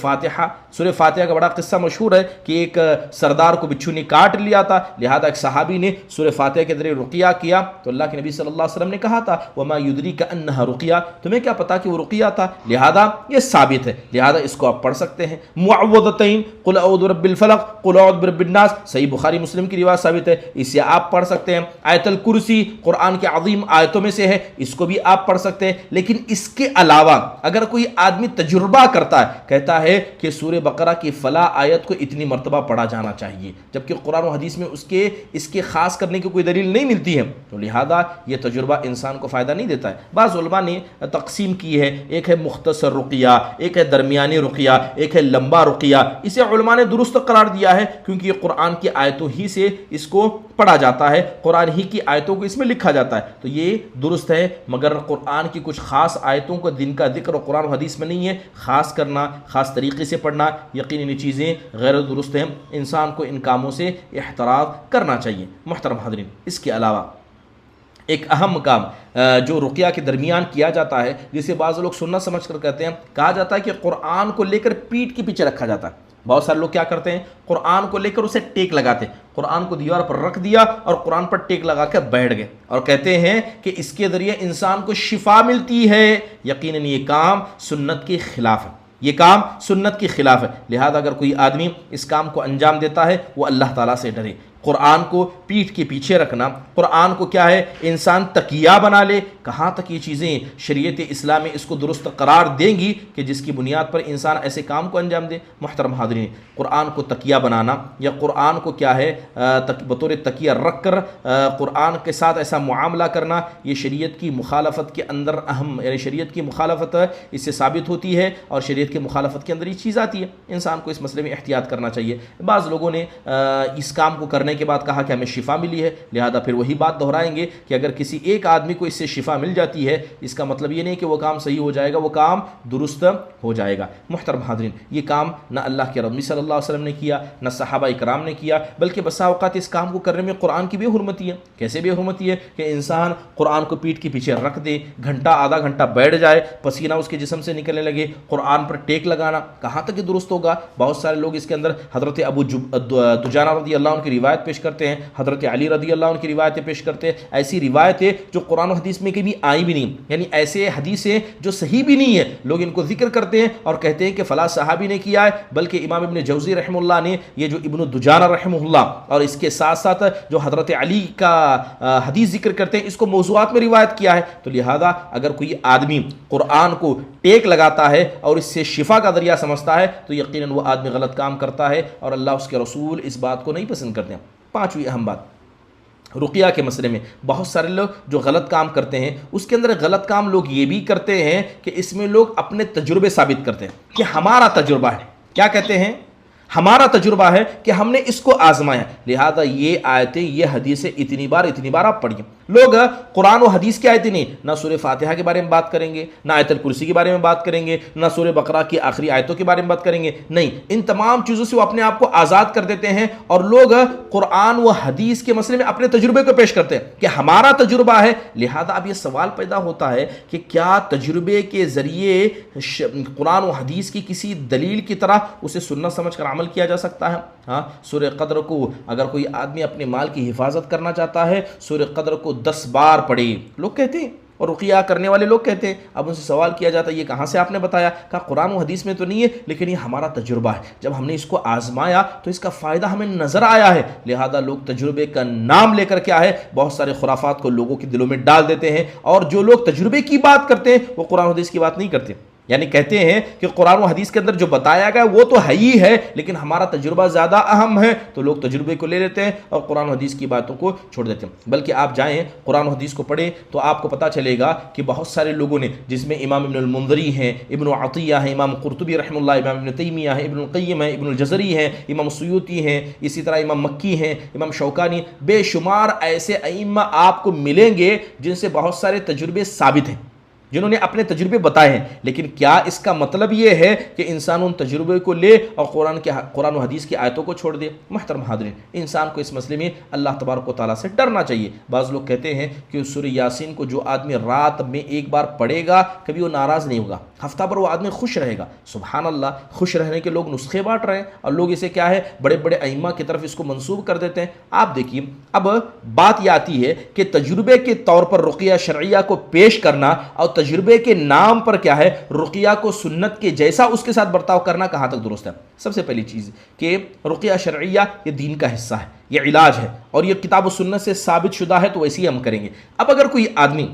فاتحہ کا بڑا قصہ مشہور ہے کہ ایک سردار کو بچھو نے کاٹ لیا تھا، لہذا ایک صحابی نے سورہ فاتحہ کے ذریعے رقیہ کیا تو اللہ کے نبی صلی اللہ علیہ وسلم نے کہا تھا وما یدریک انہا رقیہ، تمہیں کیا پتا کہ وہ رقیہ تھا؟ لہذا یہ ثابت ہے، لہذا اس کو آپ پڑھ سکتے ہیں۔ معوذتین قل اعوذ برب الفلق قل اعوذ برب الناس، صحیح بخاری مسلم کی روایت ثابت ہے، اسے آپ پڑھ سکتے ہیں۔ آیت الکرسی قرآن کے عظیم آیتوں میں سے ہے، اس کو بھی آپ پڑھ سکتے ہیں۔ لیکن اس کے علاوہ اگر کوئی آدمی تجربہ کرتا ہے، کہتا ہے کہ سورہ بقرہ کی فلاں آیت کو اتنی مرتبہ پڑھا جانا چاہیے، جبکہ قرآن و حدیث میں اس کے خاص کرنے کی کوئی دلیل نہیں ملتی ہے، تو لہذا یہ تجربہ انسان کو فائدہ نہیں دیتا ہے۔ بعض علماء نے تقسیم کی ہے، ایک ہے مختصر رقیہ، ایک ہے درمیانی رقیہ، ایک ہے لمبا رقیہ۔ اسے علماء نے درست قرار دیا ہے کیونکہ یہ قرآن کی آیتوں ہی سے اس کو پڑھا جاتا ہے، قرآن ہی کی آیتوں کو اس میں لکھا جاتا ہے، تو یہ درست ہے۔ مگر قرآن کی کچھ خاص آیتوں کو دن کا ذکر قرآن و حدیث میں نہیں ہے، خاص کرنا، خاص طریقے سے پڑھنا، یقیناً یہ چیزیں غیر درست ہیں، انسان کو ان کاموں سے احتراز کرنا چاہیے۔ محترم حاضرین، اس کے علاوہ ایک اہم کام جو رقیہ کے درمیان کیا جاتا ہے، جسے بعض لوگ سنت سمجھ کر کہتے ہیں، کہا جاتا ہے کہ قرآن کو لے کر پیٹھ کے پیچھے رکھا جاتا ہے۔ بہت سارے لوگ کیا کرتے ہیں، قرآن کو لے کر اسے ٹیک لگاتے ہیں، قرآن کو دیوار پر رکھ دیا اور قرآن پر ٹیک لگا کر بیٹھ گئے اور کہتے ہیں کہ اس کے ذریعے انسان کو شفا ملتی ہے۔ یقیناً یہ کام سنت کے خلاف ہے، یہ کام سنت کے خلاف ہے، لہذا اگر کوئی آدمی اس کام کو انجام دیتا ہے وہ اللہ تعالیٰ سے ڈرے۔ قرآن کو پیٹھ کے پیچھے رکھنا، قرآن کو کیا ہے انسان تکیہ بنا لے، کہاں تک یہ چیزیں شریعت اسلامی اس کو درست قرار دیں گی کہ جس کی بنیاد پر انسان ایسے کام کو انجام دے؟ محترم حاضرین، قرآن کو تکیہ بنانا یا قرآن کو کیا ہے بطور تکیہ رکھ کر قرآن کے ساتھ ایسا معاملہ کرنا، یہ شریعت کی مخالفت کے اندر اہم، یعنی شریعت کی مخالفت اس سے ثابت ہوتی ہے اور شریعت کی مخالفت کے اندر یہ چیز آتی ہے۔ انسان کو اس مسئلے میں احتیاط کرنا چاہیے۔ بعض لوگوں نے اس کام کو کرنے کے بعد کہا کہ ہمیں شفا ملی ہے، لہذا پھر وہی بات دہرائیں گے کہ اگر کسی ایک آدمی کو اس سے شفا مل جاتی ہے، اس کا مطلب یہ نہیں کہ وہ کام صحیح ہو جائے گا، وہ کام درست ہو جائے گا۔ محترم حاضرین، یہ کام نہ اللہ کے رسول صلی اللہ علیہ وسلم نے کیا، نہ صحابہ کرام نے کیا، بلکہ بسا اوقات اس کام کو کرنے میں قرآن کی بے حرمتی ہے۔ کیسے بے حرمتی ہے کہ انسان قرآن کو پیٹھ کے پیچھے رکھ دے، گھنٹہ آدھا گھنٹہ بیٹھ جائے، پسینہ اس کے جسم سے نکلنے لگے، قرآن پر ٹیک لگانا، کہاں تک یہ درست ہوگا؟ بہت سارے لوگ اس کے اندر، حضرت ابو دجانہ رضی اللہ عنہ کی روایت روایت پیش کرتے ہیں, حضرت علی رضی اللہ عنہ کی روایتیں پیش کرتے ہیں, ایسی روایتیں جو قرآن و حدیث میں کبھی آئی بھی نہیں, یعنی ایسے حدیثیں جو صحیح بھی نہیں ہے, لوگ ان کو ذکر کرتے ہیں اور کہتے ہیں کہ فلاں صحابی نے کیا ہے, بلکہ امام ابن جوزی رحمہ اللہ نے یہ جو ابن دجانہ رحمہ اللہ اور اس کے ساتھ ساتھ جو حضرت علی کا حدیث ذکر کرتے ہیں اس کو موضوعات میں روایت کیا ہے. تو لہذا اگر کوئی آدمی قرآن کو ٹیک لگاتا ہے اور اس سے شفا کا ذریعہ سمجھتا ہے تو یقیناً وہ آدمی غلط کام کرتا ہے اور اللہ اس کے رسول اس بات کو نہیں پسند کرتے ہیں. پانچویں اہم بات, رقیہ کے مسئلے میں بہت سارے لوگ جو غلط کام کرتے ہیں, اس کے اندر غلط کام لوگ یہ بھی کرتے ہیں کہ اس میں لوگ اپنے تجربے ثابت کرتے ہیں کہ ہمارا تجربہ ہے. کیا کہتے ہیں؟ ہمارا تجربہ ہے کہ ہم نے اس کو آزمایا, لہذا یہ آیتیں یہ حدیثیں اتنی بار آپ پڑھیں. لوگ قرآن و حدیث کی آیتیں نہیں, نہ سورہ فاتحہ کے بارے میں بات کریں گے, نہ آیت الکرسی کے بارے میں بات کریں گے, نہ سورہ بقرہ کی آخری آیتوں کے بارے میں بات کریں گے, نہیں, ان تمام چیزوں سے وہ اپنے آپ کو آزاد کر دیتے ہیں اور لوگ قرآن و حدیث کے مسئلے میں اپنے تجربے کو پیش کرتے ہیں کہ ہمارا تجربہ ہے. لہذا اب یہ سوال پیدا ہوتا ہے کہ کیا تجربے کے ذریعے قرآن و حدیث کی کسی دلیل کی طرح اسے سنت سمجھ کر عمل کیا جا سکتا ہے؟ ہاں, سورہ قدر کو اگر کوئی آدمی اپنے مال کی حفاظت کرنا چاہتا ہے, سورہ قدر کو 10 بار پڑھے, لوگ کہتے ہیں, اور رقیہ کرنے والے لوگ کہتے ہیں. اب ان سے سوال کیا جاتا ہے یہ کہاں سے آپ نے بتایا؟ کہا قرآن و حدیث میں تو نہیں ہے, لیکن یہ ہمارا تجربہ ہے, جب ہم نے اس کو آزمایا تو اس کا فائدہ ہمیں نظر آیا ہے. لہذا لوگ تجربے کا نام لے کر کیا ہے, بہت سارے خرافات کو لوگوں کے دلوں میں ڈال دیتے ہیں, اور جو لوگ تجربے کی بات کرتے ہیں وہ قرآن و حدیث کی بات نہیں کرتے. یعنی کہتے ہیں کہ قرآن و حدیث کے اندر جو بتایا گیا وہ تو ہے ہی ہے, لیکن ہمارا تجربہ زیادہ اہم ہے, تو لوگ تجربے کو لے لیتے ہیں اور قرآن و حدیث کی باتوں کو چھوڑ دیتے ہیں. بلکہ آپ جائیں قرآن و حدیث کو پڑھیں تو آپ کو پتہ چلے گا کہ بہت سارے لوگوں نے, جس میں امام ابن المنذری ہیں, ابن عطیہ ہیں, امام قرطبی رحمہ اللہ, امام ابن تیمیہ ہیں, ابن القیم ہیں, ابن الجزری ہیں, امام سیوطی ہیں, اسی طرح امام مکی ہیں, امام شوکانی, بے شمار ایسے ائمہ آپ کو ملیں گے جن سے بہت سارے تجربے ثابت ہیں, جنہوں نے اپنے تجربے بتائے ہیں. لیکن کیا اس کا مطلب یہ ہے کہ انسان ان تجربے کو لے اور قرآن و حدیث کی آیتوں کو چھوڑ دے؟ محترم حاضرین, انسان کو اس مسئلے میں اللہ تبارک و تعالیٰ سے ڈرنا چاہیے. بعض لوگ کہتے ہیں کہ سورہ یاسین کو جو آدمی رات میں ایک بار پڑھے گا کبھی وہ ناراض نہیں ہوگا, ہفتہ بھر وہ آدمی خوش رہے گا. سبحان اللہ, خوش رہنے کے لوگ نسخے بانٹ رہے ہیں اور لوگ اسے کیا ہے بڑے بڑے ائمہ کی طرف اس کو منسوب کر دیتے ہیں. آپ دیکھیے, اب بات یہ آتی ہے کہ تجربے کے طور پر رقیہ شرعیہ کو پیش کرنا اور تجربے کے نام پر کیا ہے رقیہ کو سنت کے جیسا اس کے ساتھ برتاؤ کرنا کہاں تک درست ہے؟ سب سے پہلی چیز کہ رقیہ شرعیہ یہ دین کا حصہ ہے, یہ علاج ہے, اور یہ کتاب و سنت سے ثابت شدہ ہے, تو ویسے ہی ہم کریں گے. اب اگر کوئی آدمی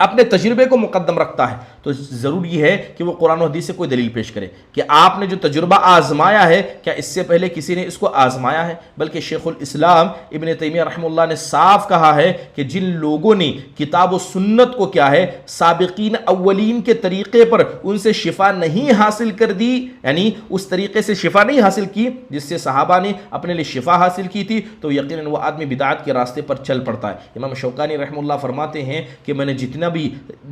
اپنے تجربے کو مقدم رکھتا ہے تو ضروری ہے کہ وہ قرآن و حدیث سے کوئی دلیل پیش کرے کہ آپ نے جو تجربہ آزمایا ہے کیا اس سے پہلے کسی نے اس کو آزمایا ہے. بلکہ شیخ الاسلام ابن تیمیہ رحمہ اللہ نے صاف کہا ہے کہ جن لوگوں نے کتاب و سنت کو کیا ہے سابقین اولین کے طریقے پر ان سے شفا نہیں حاصل کر دی, یعنی اس طریقے سے شفا نہیں حاصل کی جس سے صحابہ نے اپنے لیے شفا حاصل کی تھی, تو یقیناً وہ آدمی بدعت کے راستے پر چل پڑتا ہے. امام شوکانی رحمہ اللہ فرماتے ہیں کہ میں نے جتنا بھی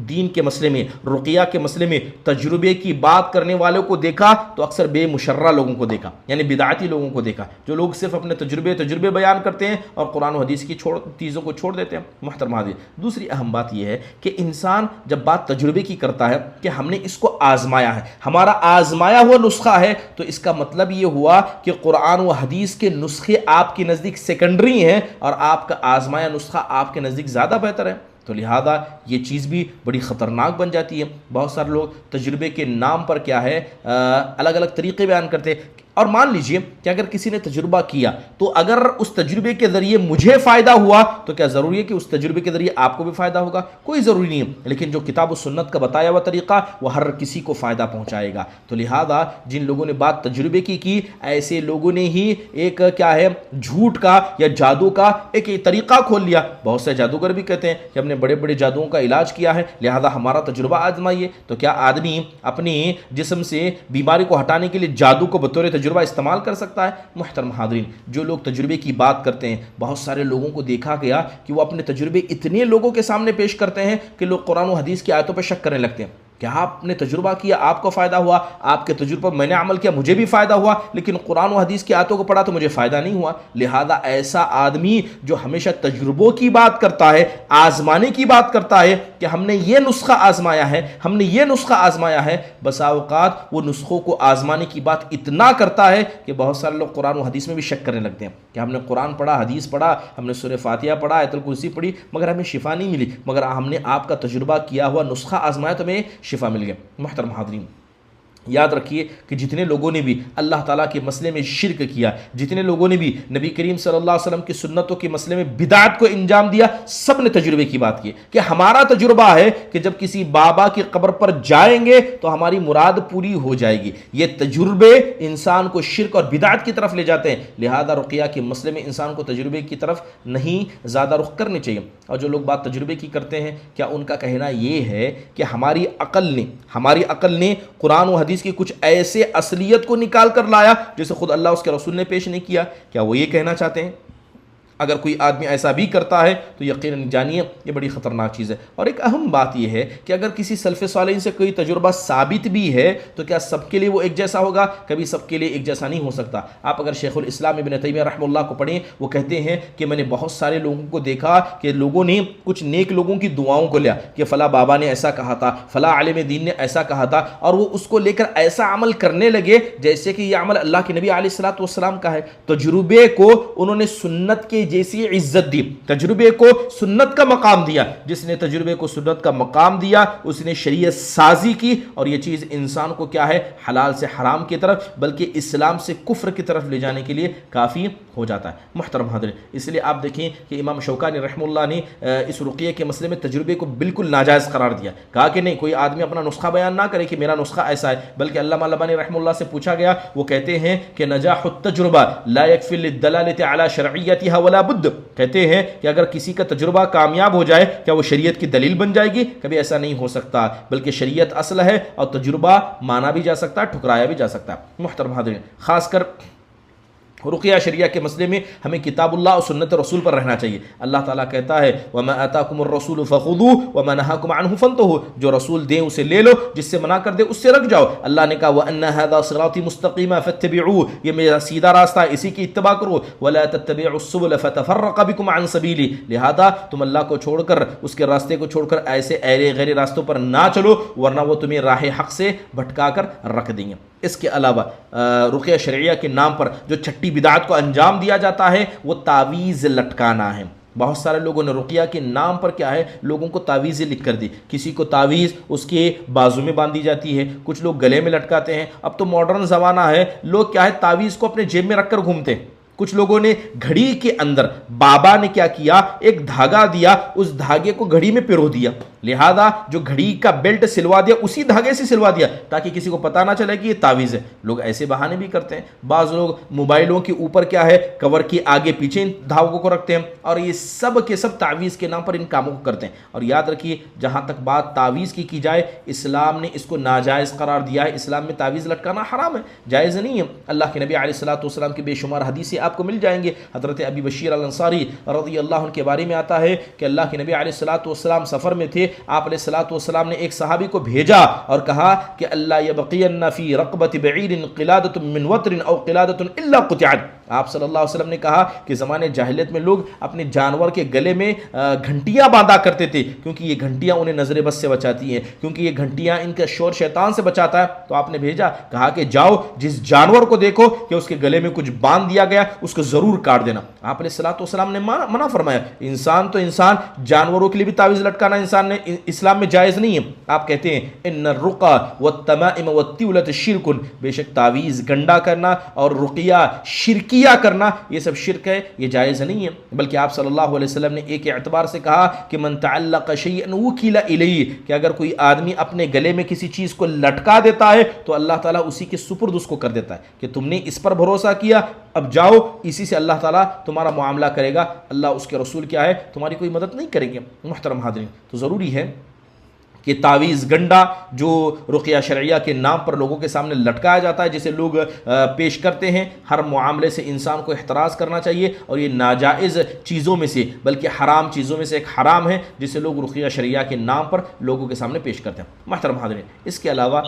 دین کے مسئلے میں رقیہ کے مسئلے میں تجربے کی بات کرنے والوں کو دیکھا تو اکثر بے مشرع لوگوں کو دیکھا, یعنی بدعتی لوگوں کو دیکھا, جو لوگ صرف اپنے تجربے بیان کرتے ہیں اور قرآن و حدیث کی چیزوں کو چھوڑ دیتے ہیں. محترم حاضرین, دوسری اہم بات یہ ہے کہ انسان جب بات تجربے کی کرتا ہے کہ ہم نے اس کو آزمایا ہے, ہمارا آزمایا ہوا نسخہ ہے, تو اس کا مطلب یہ ہوا کہ قرآن و حدیث کے نسخے آپ کے نزدیک سیکنڈری ہیں اور آپ کا آزمایا نسخہ آپ کے نزدیک زیادہ بہتر ہے. تو لہذا یہ چیز بھی بڑی خطرناک بن جاتی ہے. بہت سارے لوگ تجربے کے نام پر کیا ہے الگ الگ طریقے بیان کرتے ہیں. اور مان لیجئے کہ اگر کسی نے تجربہ کیا تو اگر اس تجربے کے ذریعے مجھے فائدہ ہوا تو کیا ضروری ہے کہ اس تجربے کے ذریعے آپ کو بھی فائدہ ہوگا؟ کوئی ضروری نہیں ہے. لیکن جو کتاب و سنت کا بتایا ہوا طریقہ وہ ہر کسی کو فائدہ پہنچائے گا. تو لہذا جن لوگوں نے بات تجربے کی ایسے لوگوں نے ہی ایک کیا ہے جھوٹ کا یا جادو کا ایک طریقہ کھول لیا. بہت سے جادوگر بھی کہتے ہیں کہ ہم نے بڑے بڑے جادوؤں کا علاج کیا ہے, لہذا ہمارا تجربہ آزمائیے. تو کیا آدمی اپنی جسم سے بیماری کو ہٹانے کے لیے جادو کو بطور تجربہ استعمال کر سکتا ہے؟ محترم حاضرین, جو لوگ تجربے کی بات کرتے ہیں, بہت سارے لوگوں کو دیکھا گیا کہ وہ اپنے تجربے اتنے لوگوں کے سامنے پیش کرتے ہیں کہ لوگ قرآن و حدیث کی آیتوں پہ شک کرنے لگتے ہیں. کہ آپ نے تجربہ کیا، آپ کو فائدہ ہوا، آپ کے تجربہ میں نے عمل کیا، مجھے بھی فائدہ ہوا، لیکن قرآن و حدیث کی آیتوں کو پڑھا تو مجھے فائدہ نہیں ہوا۔ لہذا ایسا آدمی جو ہمیشہ تجربوں کی بات کرتا ہے، آزمانے کی بات کرتا ہے کہ ہم نے یہ نسخہ آزمایا ہے، ہم نے یہ نسخہ آزمایا ہے، بسا اوقات وہ نسخوں کو آزمانے کی بات اتنا کرتا ہے کہ بہت سارے لوگ قرآن و حدیث میں بھی شک کرنے لگتے ہیں کہ ہم نے قرآن پڑھا، حدیث پڑھا، ہم نے سورہ فاتحہ پڑھا، آیت الکرسی پڑھی، مگر ہمیں شفا نہیں ملی، مگر ہم نے آپ کا تجربہ کیا ہوا نسخہ آزمایا تو ہمیں شفا مل گیا۔ محترم حاضرین، یاد رکھیے کہ جتنے لوگوں نے بھی اللہ تعالیٰ کے مسئلے میں شرک کیا، جتنے لوگوں نے بھی نبی کریم صلی اللہ علیہ وسلم کی سنتوں کے مسئلے میں بدعت کو انجام دیا، سب نے تجربے کی بات کی کہ ہمارا تجربہ ہے کہ جب کسی بابا کی قبر پر جائیں گے تو ہماری مراد پوری ہو جائے گی۔ یہ تجربے انسان کو شرک اور بدعت کی طرف لے جاتے ہیں، لہذا رقیہ کے مسئلے میں انسان کو تجربے کی طرف نہیں زیادہ رخ کرنے چاہیے۔ اور جو لوگ بات تجربے کی کرتے ہیں، کیا ان کا کہنا یہ ہے کہ ہماری عقل نے قرآن و حدیث کی کچھ ایسے اصلیت کو نکال کر لایا جسے خود اللہ اس کے رسول نے پیش نہیں کیا؟ کیا وہ یہ کہنا چاہتے ہیں؟ اگر کوئی آدمی ایسا بھی کرتا ہے تو یقیناً جانیے یہ بڑی خطرناک چیز ہے۔ اور ایک اہم بات یہ ہے کہ اگر کسی سلف صالحین سے کوئی تجربہ ثابت بھی ہے تو کیا سب کے لیے وہ ایک جیسا ہوگا؟ کبھی سب کے لیے ایک جیسا نہیں ہو سکتا۔ آپ اگر شیخ الاسلام ابن تیمیہ رحمہ اللہ کو پڑھیں، وہ کہتے ہیں کہ میں نے بہت سارے لوگوں کو دیکھا کہ لوگوں نے کچھ نیک لوگوں کی دعاؤں کو لیا کہ فلاں بابا نے ایسا کہا تھا، فلاں عالم دین نے ایسا کہا تھا، اور وہ اس کو لے کر ایسا عمل کرنے لگے جیسے کہ یہ عمل اللہ کے نبی علیہ الصلوۃ والسلام کا ہے۔ تجربے کو انہوں نے سنت کے جیسی عزت دی، تجربے کو سنت کا مقام دیا۔ جس نے تجربے کو سنت کا مقام دیا اس نے شریعت سازی کی، اور یہ چیز انسان کو کیا ہے، حلال سے حرام کی طرف بلکہ اسلام سے کفر کی طرف لے جانے کے لیے کافی ہو جاتا ہے۔ محترم حاضرین، اس لیے آپ دیکھیں کہ امام شوکانی رحمہ اللہ نے اس رقیہ کے مسئلے میں تجربے کو بالکل ناجائز قرار دیا، کہا کہ نہیں، کوئی آدمی اپنا نسخہ بیان نہ کرے کہ میرا نسخہ ایسا ہے، بلکہ علامہ البانی رحمہ اللہ سے پوچھا گیا، وہ کہتے ہیں کہ نجاح التجربہ لا يكفي للدلالة على شرعیتها ولا بد، کہتے ہیں کہ اگر کسی کا تجربہ کامیاب ہو جائے کیا وہ شریعت کی دلیل بن جائے گی؟ کبھی ایسا نہیں ہو سکتا، بلکہ شریعت اصل ہے اور تجربہ مانا بھی جا سکتا ہے، ٹھکرایا بھی جا سکتا ہے۔ محترم حاضرین، خاص کر رقیہ شریعہ کے مسئلے میں ہمیں کتاب اللہ اور سنت رسول پر رہنا چاہیے۔ اللہ تعالیٰ کہتا ہے وَمَا آتَاكُمُ الرَّسُولُ فَخُذُوهُ وَمَا نَهَاكُمْ عَنْهُ فَانْتَهُوا، جو رسول دیں اسے لے لو، جس سے منع کر دے اس سے رک جاؤ۔ اللہ نے کہا وَأَنَّ هَذَا صِرَاطِي مُسْتَقِيمًا فَاتَّبِعُوهُ، یہ میرا سیدھا راستہ ہے، اسی کی اتباع کرو، وَلَا تَتَّبِعُوا السُّبُلَ فَتَفَرَّقَ بِكُمْ عَنْ سَبِيلِهِ، لہذا تم اللہ کو چھوڑ کر، اس کے راستے کو چھوڑ کر ایسے ایرے غیر راستوں پر نہ چلو، ورنہ وہ تمہیں راہ حق سے بھٹکا کر رکھ دیں گے۔ اس کے علاوہ رقیہ شرعیہ کے نام پر جو چھٹی بدعات کو انجام دیا جاتا ہے وہ تعویذ لٹکانا ہے۔ بہت سارے لوگوں نے رقیہ کے نام پر کیا ہے، لوگوں کو تعویذیں لکھ کر دی۔ کسی کو تعویذ اس کے بازو میں باندھی جاتی ہے، کچھ لوگ گلے میں لٹکاتے ہیں۔ اب تو ماڈرن زمانہ ہے، لوگ کیا ہے تعویذ کو اپنے جیب میں رکھ کر گھومتے ہیں۔ کچھ لوگوں نے گھڑی کے اندر، بابا نے کیا کیا، ایک دھاگا دیا، اس دھاگے کو گھڑی میں پرو دیا، لہذا جو گھڑی کا بیلٹ سلوا دیا اسی دھاگے سے سلوا دیا تاکہ کسی کو پتہ نہ چلے کہ یہ تعویذ ہے۔ لوگ ایسے بہانے بھی کرتے ہیں۔ بعض لوگ موبائلوں کے اوپر کیا ہے، کور کے آگے پیچھے ان دھاگوں کو رکھتے ہیں، اور یہ سب کے سب تعویذ کے نام پر ان کاموں کو کرتے ہیں۔ اور یاد رکھیے، جہاں تک بات تعویذ کی جائے، اسلام نے اس کو ناجائز قرار دیا ہے۔ اسلام میں تعویذ لٹکانا حرام ہے، جائز نہیں ہے۔ اللہ کے نبی علیہ الصلوۃ والسلام کی بے شمار حدیثیں آپ کو مل جائیں گے۔ حضرت ابی بشیر الانصاری رضی اللہ عنہ کے بارے میں آتا ہے کہ اللہ کے نبی علیہ الصلوۃ والسلام سفر میں تھے، آپ علیہ الصلوۃ والسلام نے ایک صحابی کو بھیجا اور کہا کہ اللہ یبقین فی رقبۃ بعیر قلادۃ من وتر او قلادۃ الا قطعت۔ آپ صلی اللہ علیہ وسلم نے کہا کہ زمانے جاہلیت میں لوگ اپنے جانور کے گلے میں گھنٹیاں باندھا کرتے تھے، کیونکہ یہ گھنٹیاں انہیں نظر بد سے بچاتی ہیں، کیونکہ یہ گھنٹیاں ان کا شور شیطان سے بچاتا ہے۔ تو آپ نے بھیجا، کہا کہ جاؤ جس جانور کو دیکھو کہ اس کے گلے میں کچھ باندھ دیا گیا اس کو ضرور کاٹ دینا۔ آپ علیہ الصلوۃ والسلام نے منع فرمایا۔ انسان تو انسان، جانوروں کے لیے بھی تعویذ لٹکانا انسان نے اسلام میں جائز نہیں ہے۔ آپ کہتے ہیں ان الرقى والتمائم والطولة شرک، بے شک تعویذ گنڈا کرنا اور رقیہ شرکیہ کرنا یہ سب شرک ہے، یہ جائز نہیں ہے۔ بلکہ آپ صلی اللہ علیہ وسلم نے ایک اعتبار سے کہا کہ من تعلق شیئا وکل الیہ، کہ اگر کوئی آدمی اپنے گلے میں کسی چیز کو لٹکا دیتا ہے تو اللہ تعالیٰ اسی کے سپرد اس کو کر دیتا ہے کہ تم نے اس پر بھروسہ کیا، اب جاؤ اسی سے اللہ تعالیٰ تمہارا معاملہ کرے گا۔ اللہ اس کے رسول کیا ہے، تمہاری کوئی مدد نہیں کریں گے۔ محترم حاضرین، تو ضروری ہے کہ تعویذ گنڈا جو رقیہ شرعیہ کے نام پر لوگوں کے سامنے لٹکایا جاتا ہے، جسے لوگ پیش کرتے ہیں، ہر معاملے سے انسان کو احتراز کرنا چاہیے، اور یہ ناجائز چیزوں میں سے بلکہ حرام چیزوں میں سے ایک حرام ہے جسے لوگ رقیہ شرعیہ کے نام پر لوگوں کے سامنے پیش کرتے ہیں۔ محترم حاضرین، اس کے علاوہ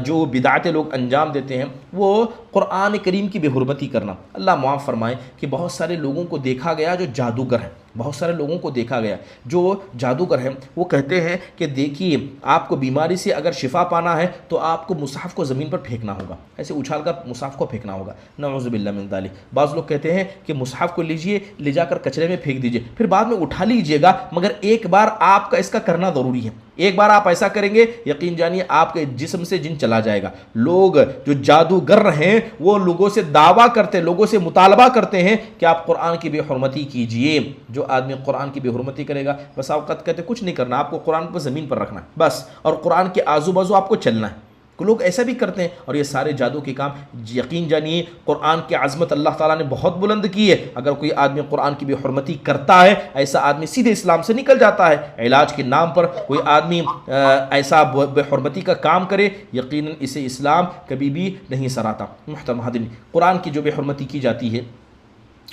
جو بدعتیں لوگ انجام دیتے ہیں وہ قرآن کریم کی بے حرمتی کرنا۔ اللہ معاف فرمائے کہ بہت سارے لوگوں کو دیکھا گیا جو جادوگر ہیں، بہت سارے لوگوں کو دیکھا گیا جو جادوگر ہیں، وہ کہتے ہیں کہ دیکھیے آپ کو بیماری سے اگر شفا پانا ہے تو آپ کو مصحف کو زمین پر پھینکنا ہوگا، ایسے اچھال کر مصحف کو پھینکنا ہوگا، نعوذ باللہ من ذالک۔ بعض لوگ کہتے ہیں کہ مصحف کو لیجئے، لے جا کر کچرے میں پھینک دیجئے، پھر بعد میں اٹھا لیجئے گا، مگر ایک بار آپ کا اس کا کرنا ضروری ہے۔ ایک بار آپ ایسا کریں گے، یقین جانیے آپ کے جسم سے جن چلا جائے گا۔ لوگ جو جادوگر ہیں وہ لوگوں سے دعویٰ کرتے، لوگوں سے مطالبہ کرتے ہیں کہ آپ قرآن کی بے حرمتی کیجئے۔ جو آدمی قرآن کی بے حرمتی کرے گا، بس اوقات کہتے کچھ نہیں کرنا، آپ کو قرآن پر زمین پر رکھنا ہے بس، اور قرآن کے آزو بازو آپ کو چلنا ہے۔ لوگ ایسا بھی کرتے ہیں، اور یہ سارے جادو کے کام یقین جانیے قرآن کی عظمت اللہ تعالیٰ نے بہت بلند کی ہے۔ اگر کوئی آدمی قرآن کی بے حرمتی کرتا ہے، ایسا آدمی سیدھے اسلام سے نکل جاتا ہے۔ علاج کے نام پر کوئی آدمی ایسا بے حرمتی کا کام کرے، یقیناً اسے اسلام کبھی بھی نہیں سراتا۔ محترم حاضرین، قرآن کی جو بے حرمتی کی جاتی ہے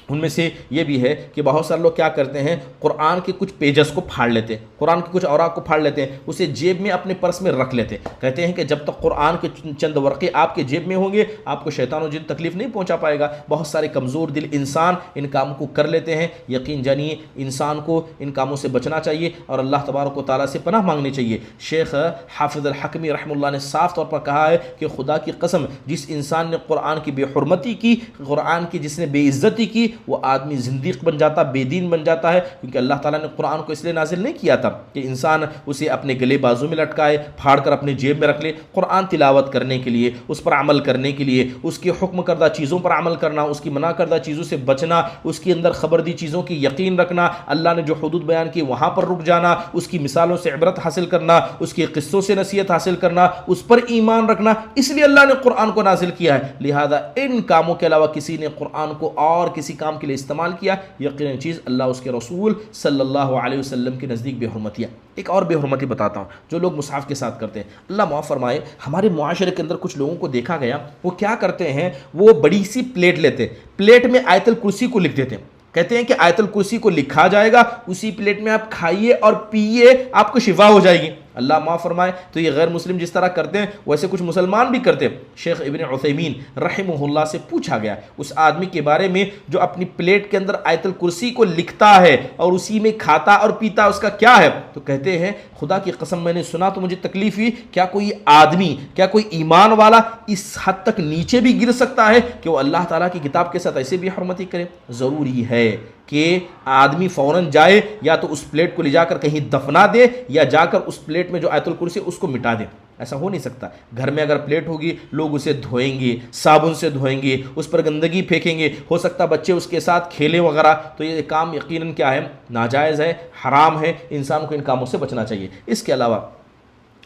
ان میں سے یہ بھی ہے کہ بہت سارے لوگ کیا کرتے ہیں، قرآن کے کچھ پیجز کو پھاڑ لیتے ہیں، قرآن کے کچھ اوراق کو پھاڑ لیتے ہیں، اسے جیب میں اپنے پرس میں رکھ لیتے ہیں۔ کہتے ہیں کہ جب تک قرآن کے چند ورقے آپ کے جیب میں ہوں گے، آپ کو شیطان و جن تکلیف نہیں پہنچا پائے گا۔ بہت سارے کمزور دل انسان ان کاموں کو کر لیتے ہیں۔ یقین جانیے انسان کو ان کاموں سے بچنا چاہیے اور اللہ تبارک و تعالیٰ سے پناہ مانگنی چاہیے۔ شیخ حافظ الحکمی رحمہ اللہ نے صاف طور پر کہا ہے کہ خدا کی قسم، جس انسان نے قرآن کی بے حرمتی کی، قرآن کی جس نے بے عزتی کی، وہ آدمی زندیق بن جاتا، بے دین بن جاتا ہے، کیونکہ اللہ تعالیٰ نے قرآن کو اس لیے نازل نہیں کیا تھا کہ انسان اسے اپنے گلے بازو میں لٹکائے، پھاڑ کر اپنے جیب میں رکھ لے۔ قرآن تلاوت کرنے کے لیے، اس پر عمل کرنے کے لیے، اس کی حکم کردہ چیزوں پر عمل کرنا، اس کی منع کردہ چیزوں سے بچنا، اس کے اندر خبر دی چیزوں کی یقین رکھنا، اللہ نے جو حدود بیان کی وہاں پر رک جانا، اس کی مثالوں سے عبرت حاصل کرنا، اس کے قصوں سے نصیحت حاصل کرنا، اس پر ایمان رکھنا، اس لیے اللہ نے قرآن کو نازل کیا ہے۔ لہذا ان کاموں کے علاوہ کسی نے قرآن کو اور کسی کام کے لیے استعمال کیا، یقیناً چیز اللہ اس کے رسول صلی اللہ علیہ وسلم کے نزدیک بے حرمتی ہے۔ ایک اور بے حرمتی بتاتا ہوں جو لوگ مصحف کے ساتھ کرتے ہیں۔ اللہ معاف فرمائے، ہمارے معاشرے کے اندر کچھ لوگوں کو دیکھا گیا، وہ کیا کرتے ہیں، وہ بڑی سی پلیٹ لیتے، پلیٹ میں آیت الکرسی کو لکھ دیتے ہیں، کہتے ہیں کہ آیت الکرسی کو لکھا جائے گا، اسی پلیٹ میں آپ کھائیے اور پیئے، آپ کو شفا ہو جائے گی۔ اللہ معاف فرمائے، تو یہ غیر مسلم جس طرح کرتے ہیں ویسے کچھ مسلمان بھی کرتے ہیں۔ شیخ ابن عثیمین رحمہ اللہ سے پوچھا گیا اس آدمی کے بارے میں جو اپنی پلیٹ کے اندر آیت الکرسی کو لکھتا ہے اور اسی میں کھاتا اور پیتا، اس کا کیا ہے؟ تو کہتے ہیں خدا کی قسم میں نے سنا تو مجھے تکلیف ہوئی، کیا کوئی آدمی، کیا کوئی ایمان والا اس حد تک نیچے بھی گر سکتا ہے کہ وہ اللہ تعالیٰ کی کتاب کے ساتھ ایسے بھی حرمتی کرے؟ ضروری ہے کہ آدمی فوراً جائے، یا تو اس پلیٹ کو لے جا کر کہیں دفنا دے، یا جا کر اس پلیٹ میں جو آیت الکرسی اس کو مٹا دے۔ ایسا ہو نہیں سکتا۔ گھر میں اگر پلیٹ ہوگی، لوگ اسے دھوئیں گے، صابن سے دھوئیں گے، اس پر گندگی پھینکیں گے، ہو سکتا بچے اس کے ساتھ کھیلیں وغیرہ، تو یہ کام یقیناً کیا ہے، ناجائز ہے، حرام ہے، انسان کو ان کاموں سے بچنا چاہیے۔ اس کے علاوہ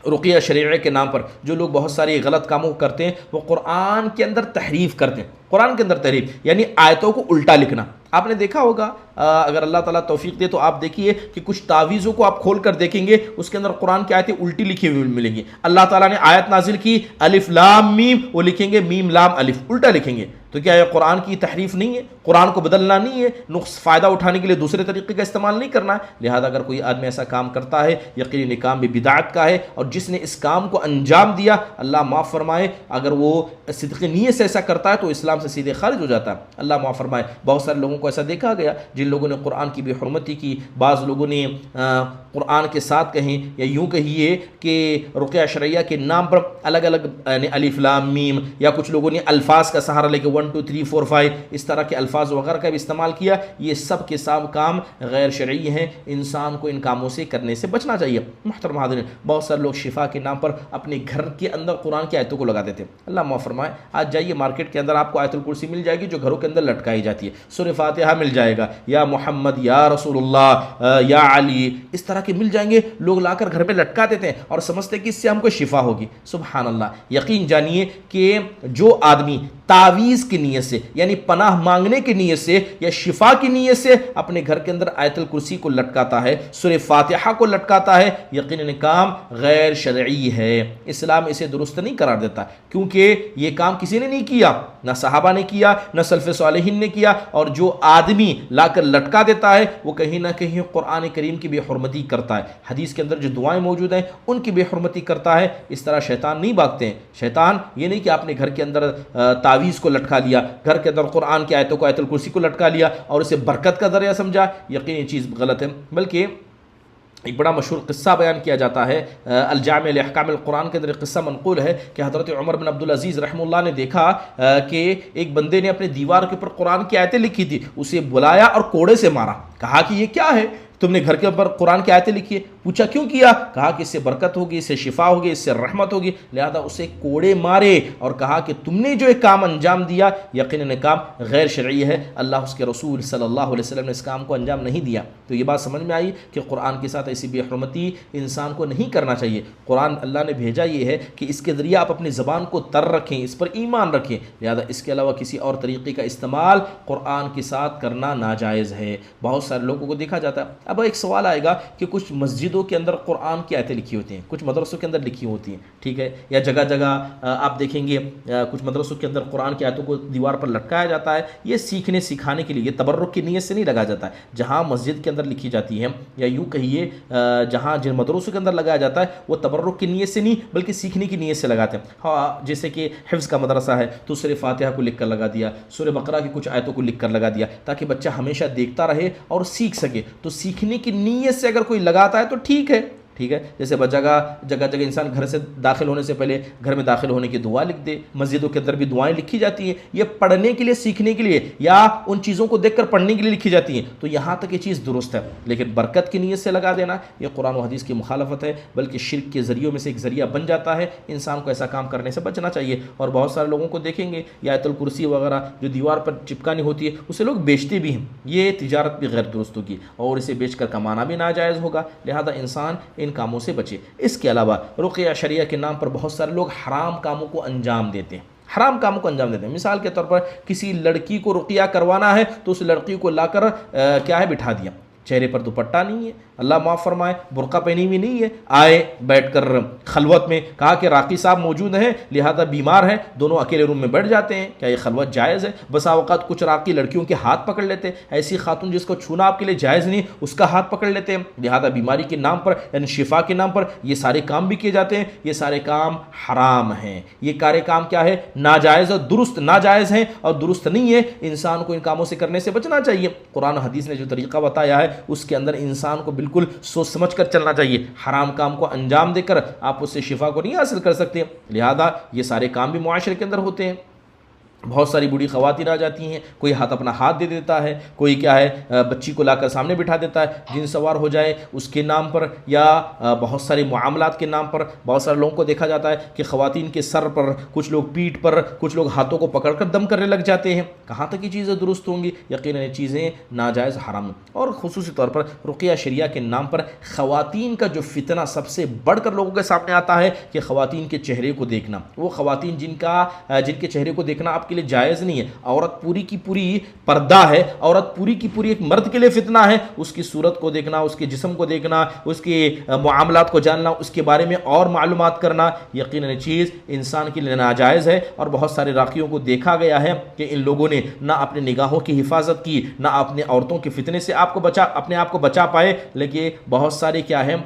رقیہ شریعہ کے نام پر جو لوگ بہت ساری غلط کاموں کرتے ہیں، وہ قرآن کے اندر تحریف کرتے ہیں۔ قرآن کے اندر تحریف یعنی آیتوں کو الٹا لکھنا۔ آپ نے دیکھا ہوگا، اگر اللہ تعالیٰ توفیق دے تو آپ دیکھیے کہ کچھ تعویذوں کو آپ کھول کر دیکھیں گے، اس کے اندر قرآن کی آیتیں الٹی لکھی ہوئی ملیں گی۔ اللہ تعالیٰ نے آیت نازل کی الف لام میم، وہ لکھیں گے میم لام الف، الٹا لکھیں گے۔ تو کیا یہ قرآن کی تحریف نہیں ہے؟ قرآن کو بدلنا نہیں ہے؟ نقص فائدہ اٹھانے کے لیے دوسرے طریقے کا استعمال نہیں کرنا ہے؟ لہذا اگر کوئی آدمی ایسا کام کرتا ہے، یقیناً یہ کام بھی بدعت کا ہے، اور جس نے اس کام کو انجام دیا، اللہ معاف فرمائے، اگر وہ صدق نیت سے ایسا کرتا ہے تو اسلام سے سیدھے خارج ہو جاتا ہے۔ اللہ معاف فرمائے، بہت سارے لوگوں کو ایسا دیکھا گیا جن لوگوں نے قرآن کی بے حرمتی کی۔ بعض لوگوں نے قرآن کے ساتھ کہیں، یا یوں کہیے کہ رقیہ شرعیہ کے نام پر الگ الگ یعنی الف لام میم، یا کچھ لوگوں نے الفاظ کا سہارا لے کے 1 2 3 4 5 اس طرح کے الفاظ وغیرہ کا بھی استعمال کیا۔ یہ سب کے سب کام غیر شرعی ہیں، انسان کو ان کاموں سے کرنے سے بچنا چاہیے۔ محترم حاضرین، بہت سارے لوگ شفا کے نام پر اپنے گھر کے اندر قرآن کی آیتوں کو لگا دیتے ہیں۔ اللہ معاف فرمائے، آج جائیے مارکیٹ کے اندر آپ کو آیت الکرسی مل جائے گی جو گھروں کے اندر لٹکائی جاتی ہے، سورہ فاتحہ مل جائے گا، یا محمد، یا رسول اللہ، یا علی، اس طرح کے مل جائیں گے۔ لوگ لا کر گھر پہ لٹکا دیتے ہیں اور سمجھتے ہیں کہ اس سے ہم کو شفا ہوگی۔ سبحان اللہ، یقین جانیے کہ جو آدمی تعویذ کی نیت سے یعنی پناہ مانگنے کی نیت سے یا شفا کی نیت سے اپنے گھر کے اندر آیت الکرسی کو لٹکاتا ہے، سورہ فاتحہ کو لٹکاتا ہے، یقیناً کام غیر شرعی ہے، اسلام اسے درست نہیں قرار دیتا، کیونکہ یہ کام کسی نے نہیں کیا، نہ صحابہ نے کیا، نہ سلف صالحین نے کیا، اور جو آدمی لا کر لٹکا دیتا ہے وہ کہیں نہ کہیں قرآن کریم کی بے حرمتی کرتا ہے، حدیث کے اندر جو دعائیں موجود ہیں ان کی بے حرمتی کرتا ہے۔ اس طرح شیطان نہیں بھاگتے ہیں، شیطان یہ نہیں کہ آپ نے گھر کے اندر تعویذ کو لٹکا لیا، گھر کے اندر قرآن کی آیتوں کو، آیت الکرسی کو لٹکا لیا اور اسے برکت کا ذریعہ سمجھا، یقین یہ چیز غلط ہے۔ بلکہ ایک بڑا مشہور قصہ بیان کیا جاتا ہے، الجامع لاحکام القرآن کے اندر ایک قصہ منقول ہے کہ حضرت عمر بن عبدالعزیز رحمہ اللہ نے دیکھا کہ ایک بندے نے اپنے دیوار کے اوپر قرآن کی آیتیں لکھی تھی، اسے بلایا اور کوڑے سے مارا، کہا کہ یہ کیا ہے، تم نے گھر کے اوپر قرآن کی آیتیں لکھی ہے؟ پوچھا کیوں کیا؟ کہا کہ اس سے برکت ہوگی، اس سے شفا ہوگی، اس سے رحمت ہوگی، لہذا اسے کوڑے مارے اور کہا کہ تم نے جو ایک کام انجام دیا یقیناً کام غیر شرعی ہے، اللہ اس کے رسول صلی اللہ علیہ وسلم نے اس کام کو انجام نہیں دیا۔ تو یہ بات سمجھ میں آئی کہ قرآن کے ساتھ ایسی بے حرمتی انسان کو نہیں کرنا چاہیے۔ قرآن اللہ نے بھیجا یہ ہے کہ اس کے ذریعے آپ اپنی زبان کو تر رکھیں، اس پر ایمان رکھیں، لہذا اس کے علاوہ کسی اور طریقے کا استعمال قرآن کے ساتھ کرنا ناجائز ہے۔ بہت سارے لوگوں کو دیکھا جاتا ہے۔ اب ایک سوال آئے گا کہ کچھ مسجدوں کے اندر قرآن کی آیتیں لکھی ہوتی ہیں، کچھ مدرسوں کے اندر لکھی ہوتی ہیں، ٹھیک ہے، یا جگہ جگہ آپ دیکھیں گے کچھ مدرسوں کے اندر قرآن کی آیتوں کو دیوار پر لٹکایا جاتا ہے، یہ سیکھنے سکھانے کے لیے، یہ تبرک کی نیت سے نہیں لگایا جاتا ہے۔ جہاں مسجد کے اندر لکھی جاتی ہے، یا یوں کہیے جہاں جن مدرسوں کے اندر لگایا جاتا ہے وہ تبرک کی نیت سے نہیں بلکہ سیکھنے کی نیت سے لگاتے ہیں۔ ہاں، جیسے کہ حفظ کا مدرسہ ہے تو سورہ فاتحہ کو لکھ کر لگا دیا، سورہ بقرہ کی کچھ آیتوں کو لکھ کر لگا دیا تاکہ بچہ ہمیشہ دیکھتا رہے اور سیکھ سکے۔ تو سیکھنے کی نیت سے اگر کوئی لگاتا ہے تو ٹھیک ہے، ٹھیک ہے، جیسے جگہ جگہ انسان گھر سے داخل ہونے سے پہلے گھر میں داخل ہونے کی دعا لکھ دے، مسجدوں کے اندر بھی دعائیں لکھی جاتی ہیں، یہ پڑھنے کے لیے، سیکھنے کے لیے یا ان چیزوں کو دیکھ کر پڑھنے کے لیے لکھی جاتی ہیں، تو یہاں تک یہ چیز درست ہے۔ لیکن برکت کی نیت سے لگا دینا یہ قرآن و حدیث کی مخالفت ہے، بلکہ شرک کے ذریعوں میں سے ایک ذریعہ بن جاتا ہے، انسان کو ایسا کام کرنے سے بچنا چاہیے۔ اور بہت سارے لوگوں کو دیکھیں گے یہ آیت الکرسی وغیرہ جو دیوار پر چپکانی ہوتی ہے اسے لوگ بیچتے بھی ہیں، یہ تجارت بھی غیر درست ہوگی اور اسے بیچ کر کمانا بھی ناجائز ہوگا، لہذا انسان ان کاموں سے بچے۔ اس کے علاوہ رقیہ شریعہ کے نام پر بہت سارے لوگ حرام کاموں کو انجام دیتے ہیں، حرام کاموں کو انجام دیتے ہیں۔ مثال کے طور پر کسی لڑکی کو رقیہ کروانا ہے تو اس لڑکی کو لا کر کیا ہے بٹھا دیا، چہرے پر دوپٹہ نہیں ہے، اللہ معاف فرمائے برقع پہنی ہوئی نہیں ہے، آئے بیٹھ کر خلوت میں، کہا کہ راقی صاحب موجود ہیں لہذا بیمار ہیں، دونوں اکیلے روم میں بیٹھ جاتے ہیں، کیا یہ خلوت جائز ہے؟ بسا اوقات کچھ راقی لڑکیوں کے ہاتھ پکڑ لیتے ہیں، ایسی خاتون جس کو چھونا آپ کے لیے جائز نہیں اس کا ہاتھ پکڑ لیتے ہیں، لہذا بیماری کے نام پر یعنی شفا کے نام پر یہ سارے کام بھی کیے جاتے ہیں، یہ سارے کام حرام ہیں، یہ سارے کام کیا ہے؟ ناجائز اور درست، ناجائز ہیں اور درست نہیں ہے، انسان کو ان کاموں سے کرنے سے بچنا چاہیے۔ قرآن حدیث نے جو طریقہ بتایا ہے اس کے اندر انسان کو بالکل سوچ سمجھ کر چلنا چاہیے، حرام کام کو انجام دے کر آپ اس سے شفا کو نہیں حاصل کر سکتے، لہذا یہ سارے کام بھی معاشرے کے اندر ہوتے ہیں۔ بہت ساری بوڑھی خواتین آ جاتی ہیں، کوئی اپنا ہاتھ دے دیتا ہے، کوئی کیا ہے بچی کو لا کر سامنے بٹھا دیتا ہے جن سوار ہو جائے اس کے نام پر، یا بہت سارے معاملات کے نام پر بہت سارے لوگوں کو دیکھا جاتا ہے کہ خواتین کے سر پر، کچھ لوگ پیٹھ پر، کچھ لوگ ہاتھوں کو پکڑ کر دم کرنے لگ جاتے ہیں۔ کہاں تک یہ چیزیں درست ہوں گی؟ یقیناً یہ چیزیں ناجائز حرام ہیں۔ اور خصوصی طور پر رقیہ شریعہ کے نام پر خواتین کا جو فتنہ سب سے بڑھ کر لوگوں کے سامنے آتا ہے کہ خواتین کے چہرے کو دیکھنا، وہ خواتین جن کے چہرے کو دیکھنا آپ کے لیے جائز نہیں ہے، عورت پوری کی پوری پردہ ہے، عورت پوری کی پوری ایک مرد کے لیے فتنہ ہے، اس کی صورت کو دیکھنا، اس کے جسم کو دیکھنا، اس کے معاملات کو جاننا، اس کے بارے میں اور معلومات کرنا یقیناً یہ چیز انسان کے لیے ناجائز ہے۔ اور بہت سارے راقیوں کو دیکھا گیا ہے کہ ان لوگوں نے نہ اپنے نگاہوں کی حفاظت کی، نہ اپنے عورتوں کے فتنے سے اپنے آپ کو بچا پائے، لیکن بہت سارے کیا ہے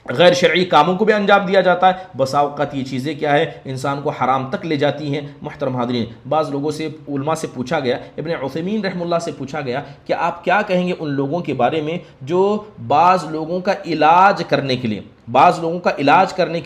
غیر شرعی کاموں کو بھی انجام دیا جاتا ہے۔ بسا اوقات یہ چیزیں کیا ہے انسان کو حرام تک لے جاتی ہیں۔ محترم حاضرین، بعض لوگوں سے، علماء سے پوچھا گیا، ابن عثیمین رحمہ اللہ سے پوچھا گیا کہ آپ کیا کہیں گے ان لوگوں کے بارے میں جو بعض لوگوں کا علاج کرنے کے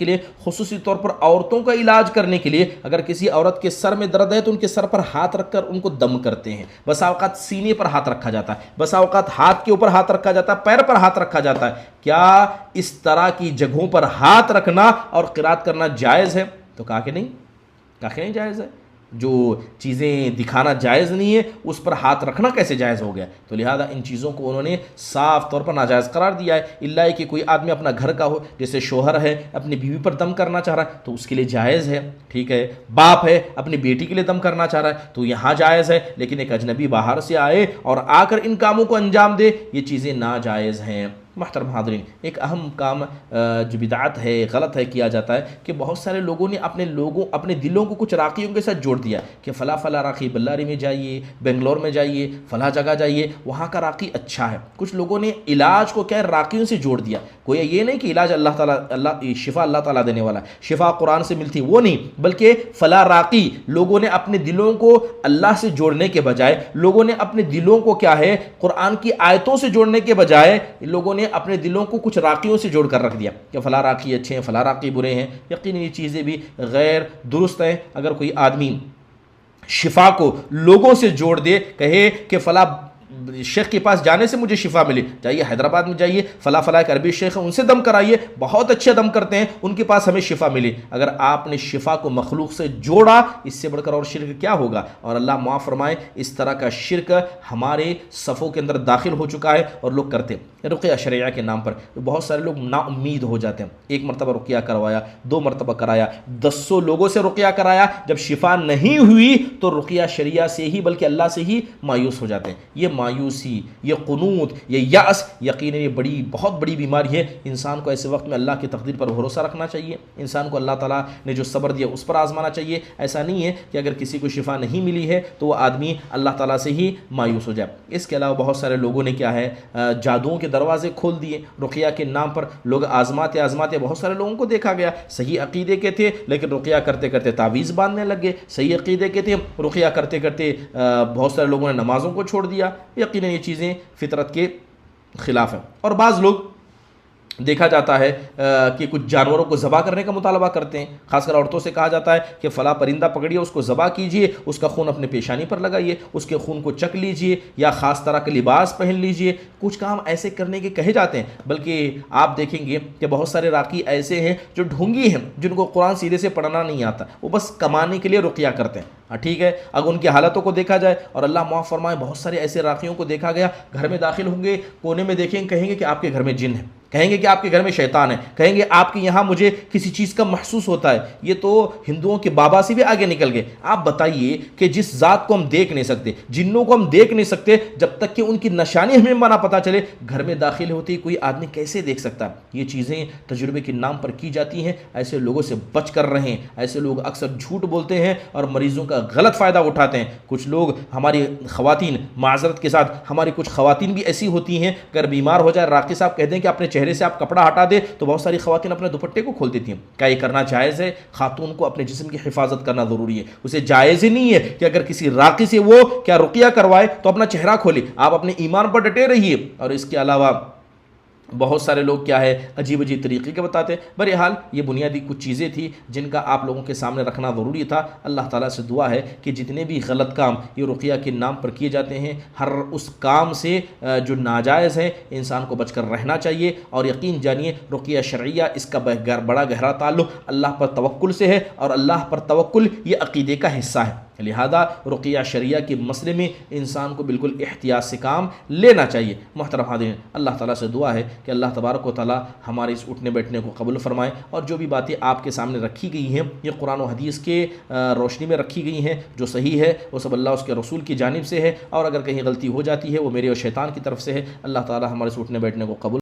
لیے خصوصی طور پر عورتوں کا علاج کرنے کے لیے اگر کسی عورت کے سر میں درد ہے تو ان کے سر پر ہاتھ رکھ کر ان کو دم کرتے ہیں، بسا اوقات سینے پر ہاتھ رکھا جاتا ہے، بسا اوقات ہاتھ کے اوپر ہاتھ رکھا جاتا ہے، پیر پر ہاتھ رکھا جاتا ہے، کیا اس طرح کی جگہوں پر ہاتھ رکھنا اور قرات کرنا جائز ہے؟ تو کہا کہ نہیں جائز ہے۔ جو چیزیں دکھانا جائز نہیں ہے اس پر ہاتھ رکھنا کیسے جائز ہو گیا؟ تو لہٰذا ان چیزوں کو انہوں نے صاف طور پر ناجائز قرار دیا ہے، الا کہ کوئی آدمی اپنا گھر کا ہو، جیسے شوہر ہے اپنی بیوی پر دم کرنا چاہ رہا ہے تو اس کے لیے جائز ہے، ٹھیک ہے، باپ ہے اپنی بیٹی کے لیے دم کرنا چاہ رہا ہے تو یہاں جائز ہے، لیکن ایک اجنبی باہر سے آئے اور آ کر ان کاموں کو انجام دے، یہ چیزیں ناجائز ہیں۔ محترم حاضرین، ایک اہم کام جو بدعت ہے، غلط ہے، کیا جاتا ہے کہ بہت سارے لوگوں نے اپنے دلوں کو کچھ راقیوں کے ساتھ جوڑ دیا کہ فلاں فلاں راقی بلاری میں جائیے، بنگلور میں جائیے، فلاں جگہ جائیے، وہاں کا راقی اچھا ہے۔ کچھ لوگوں نے علاج کو کیا راقیوں سے جوڑ دیا، کوئی یہ نہیں کہ علاج شفا اللہ تعالیٰ دینے والا ہے، شفا قرآن سے ملتی، وہ نہیں، بلکہ فلاں راقی لوگوں نے اپنے دلوں کو اللہ سے جوڑنے کے بجائے، لوگوں نے اپنے دلوں کو کیا ہے قرآن کی آیتوں سے جوڑنے کے بجائے لوگوں نے اپنے دلوں کو کچھ راقیوں سے جوڑ کر رکھ دیا کہ فلاں راقی اچھے ہیں، فلاں راقی برے ہیں۔ یقیناً یہ چیزیں بھی غیر درست ہیں۔ اگر کوئی آدمی شفا کو لوگوں سے جوڑ دے، کہے کہ فلاں شیخ کے پاس جانے سے مجھے شفا ملی، جائیے حیدرآباد میں جائیے، فلاں فلاں ایک عربی شیخ ہے ان سے دم کرائیے، بہت اچھے دم کرتے ہیں، ان کے پاس ہمیں شفا ملی۔ اگر آپ نے شفا کو مخلوق سے جوڑا، اس سے بڑھ کر اور شرک کیا ہوگا؟ اور اللہ معاف فرمائے، اس طرح کا شرک ہمارے صفوں کے اندر داخل ہو چکا ہے اور لوگ کرتے ہیں رقیہ شرعیہ کے نام پر۔ بہت سارے لوگ نا امید ہو جاتے ہیں، ایک مرتبہ رقیہ کروایا، 2 مرتبہ کرایا، 100 لوگوں سے رقیہ کرایا، جب شفا نہیں ہوئی تو رقیہ شرعیہ سے ہی بلکہ اللہ سے ہی مایوس ہو جاتے ہیں۔ یہ مایوسی، یہ قنوط، یہ یأس یقیناً یہ بہت بڑی بیماری ہے۔ انسان کو ایسے وقت میں اللہ کی تقدیر پر بھروسہ رکھنا چاہیے، انسان کو اللہ تعالیٰ نے جو صبر دیا اس پر آزمانا چاہیے۔ ایسا نہیں ہے کہ اگر کسی کو شفا نہیں ملی ہے تو وہ آدمی اللہ تعالیٰ سے ہی مایوس ہو جائے۔ اس کے علاوہ بہت سارے لوگوں نے کیا ہے جادوؤں کے دروازے کھول دیے رقیہ کے نام پر، لوگ آزماتے بہت سارے لوگوں کو دیکھا گیا صحیح عقیدے کے تھے لیکن رقیہ کرتے کرتے تعویذ باندھنے لگ گئے، صحیح عقیدے کے تھے، رقیہ کرتے کرتے بہت سارے لوگوں نے نمازوں کو چھوڑ دیا۔ یقیناً یہ چیزیں فطرت کے خلاف ہیں۔ اور بعض لوگ دیکھا جاتا ہے کہ کچھ جانوروں کو ذبح کرنے کا مطالبہ کرتے ہیں، خاص کر عورتوں سے کہا جاتا ہے کہ فلاں پرندہ پکڑیے، اس کو ذبح کیجئے، اس کا خون اپنے پیشانی پر لگائیے، اس کے خون کو چک لیجئے، یا خاص طرح کا لباس پہن لیجئے۔ کچھ کام ایسے کرنے کے کہے جاتے ہیں، بلکہ آپ دیکھیں گے کہ بہت سارے راقی ایسے ہیں جو ڈھونگی ہیں، جن کو قرآن سیدھے سے پڑھنا نہیں آتا، وہ بس کمانے کے لیے رقیہ کرتے ہیں۔ ٹھیک ہے، اگر ان کی حالتوں کو دیکھا جائے، اور اللہ معاف فرمائے بہت سارے ایسے راقیوں کو دیکھا گیا گھر میں داخل ہوں گے، کونے میں دیکھیں، کہیں گے کہ آپ کے گھر میں جن ہے، کہیں گے کہ آپ کے گھر میں شیطان ہے، کہیں گے آپ کے یہاں مجھے کسی چیز کا محسوس ہوتا ہے۔ یہ تو ہندوؤں کے بابا سے بھی آگے نکل گئے۔ آپ بتائیے کہ جس ذات کو ہم دیکھ نہیں سکتے، جنوں کو ہم دیکھ نہیں سکتے، جب تک کہ ان کی نشانی ہمیں نہ پتہ چلے، گھر میں داخل ہوتی کوئی آدمی کیسے دیکھ سکتا ہے؟ یہ چیزیں تجربے کے نام پر کی جاتی ہیں۔ ایسے لوگوں سے بچ کر رہیں۔ ایسے لوگ اکثر جھوٹ بولتے ہیں اور مریضوں کا غلط فائدہ اٹھاتے ہیں۔ کچھ لوگ ہماری خواتین، معذرت کے ساتھ ہماری کچھ خواتین بھی ایسی ہوتی ہیں، اگر بیمار ہو جائے راقی صاحب کہہ دیں کہ اپنے چہرے سے آپ کپڑا ہٹا دے تو بہت ساری خواتین اپنے دوپٹے کو کھول دیتی ہیں۔ کیا یہ کرنا جائز ہے؟ خاتون کو اپنے جسم کی حفاظت کرنا ضروری ہے۔ اسے جائز ہی نہیں ہے کہ اگر کسی راقی سے وہ کیا رقیہ کروائے تو اپنا چہرہ کھولے۔ آپ اپنے ایمان پر ڈٹے رہیے۔ اور اس کے علاوہ بہت سارے لوگ کیا ہے عجیب طریقے کے بتاتے ہیں۔ بہرحال یہ بنیادی کچھ چیزیں تھیں جن کا آپ لوگوں کے سامنے رکھنا ضروری تھا۔ اللہ تعالیٰ سے دعا ہے کہ جتنے بھی غلط کام یہ رقیہ کے نام پر کیے جاتے ہیں، ہر اس کام سے جو ناجائز ہے انسان کو بچ کر رہنا چاہیے۔ اور یقین جانیے رقیہ شرعیہ اس کا بڑا گہرا تعلق اللہ پر توکل سے ہے، اور اللہ پر توکل یہ عقیدے کا حصہ ہے۔ لہذا رقیہ شرعیہ کے مسئلے میں انسان کو بالکل احتیاط سے کام لینا چاہیے۔ محترم حاضرین، اللہ تعالیٰ سے دعا ہے کہ اللہ تبارک و تعالیٰ ہمارے اس اٹھنے بیٹھنے کو قبول فرمائے، اور جو بھی باتیں آپ کے سامنے رکھی گئی ہیں یہ قرآن و حدیث کے روشنی میں رکھی گئی ہیں، جو صحیح ہے وہ سب اللہ اس کے رسول کی جانب سے ہے، اور اگر کہیں غلطی ہو جاتی ہے وہ میرے اور شیطان کی طرف سے ہے۔ اللہ تعالیٰ ہمارے اس اٹھنے بیٹھنے کو قبول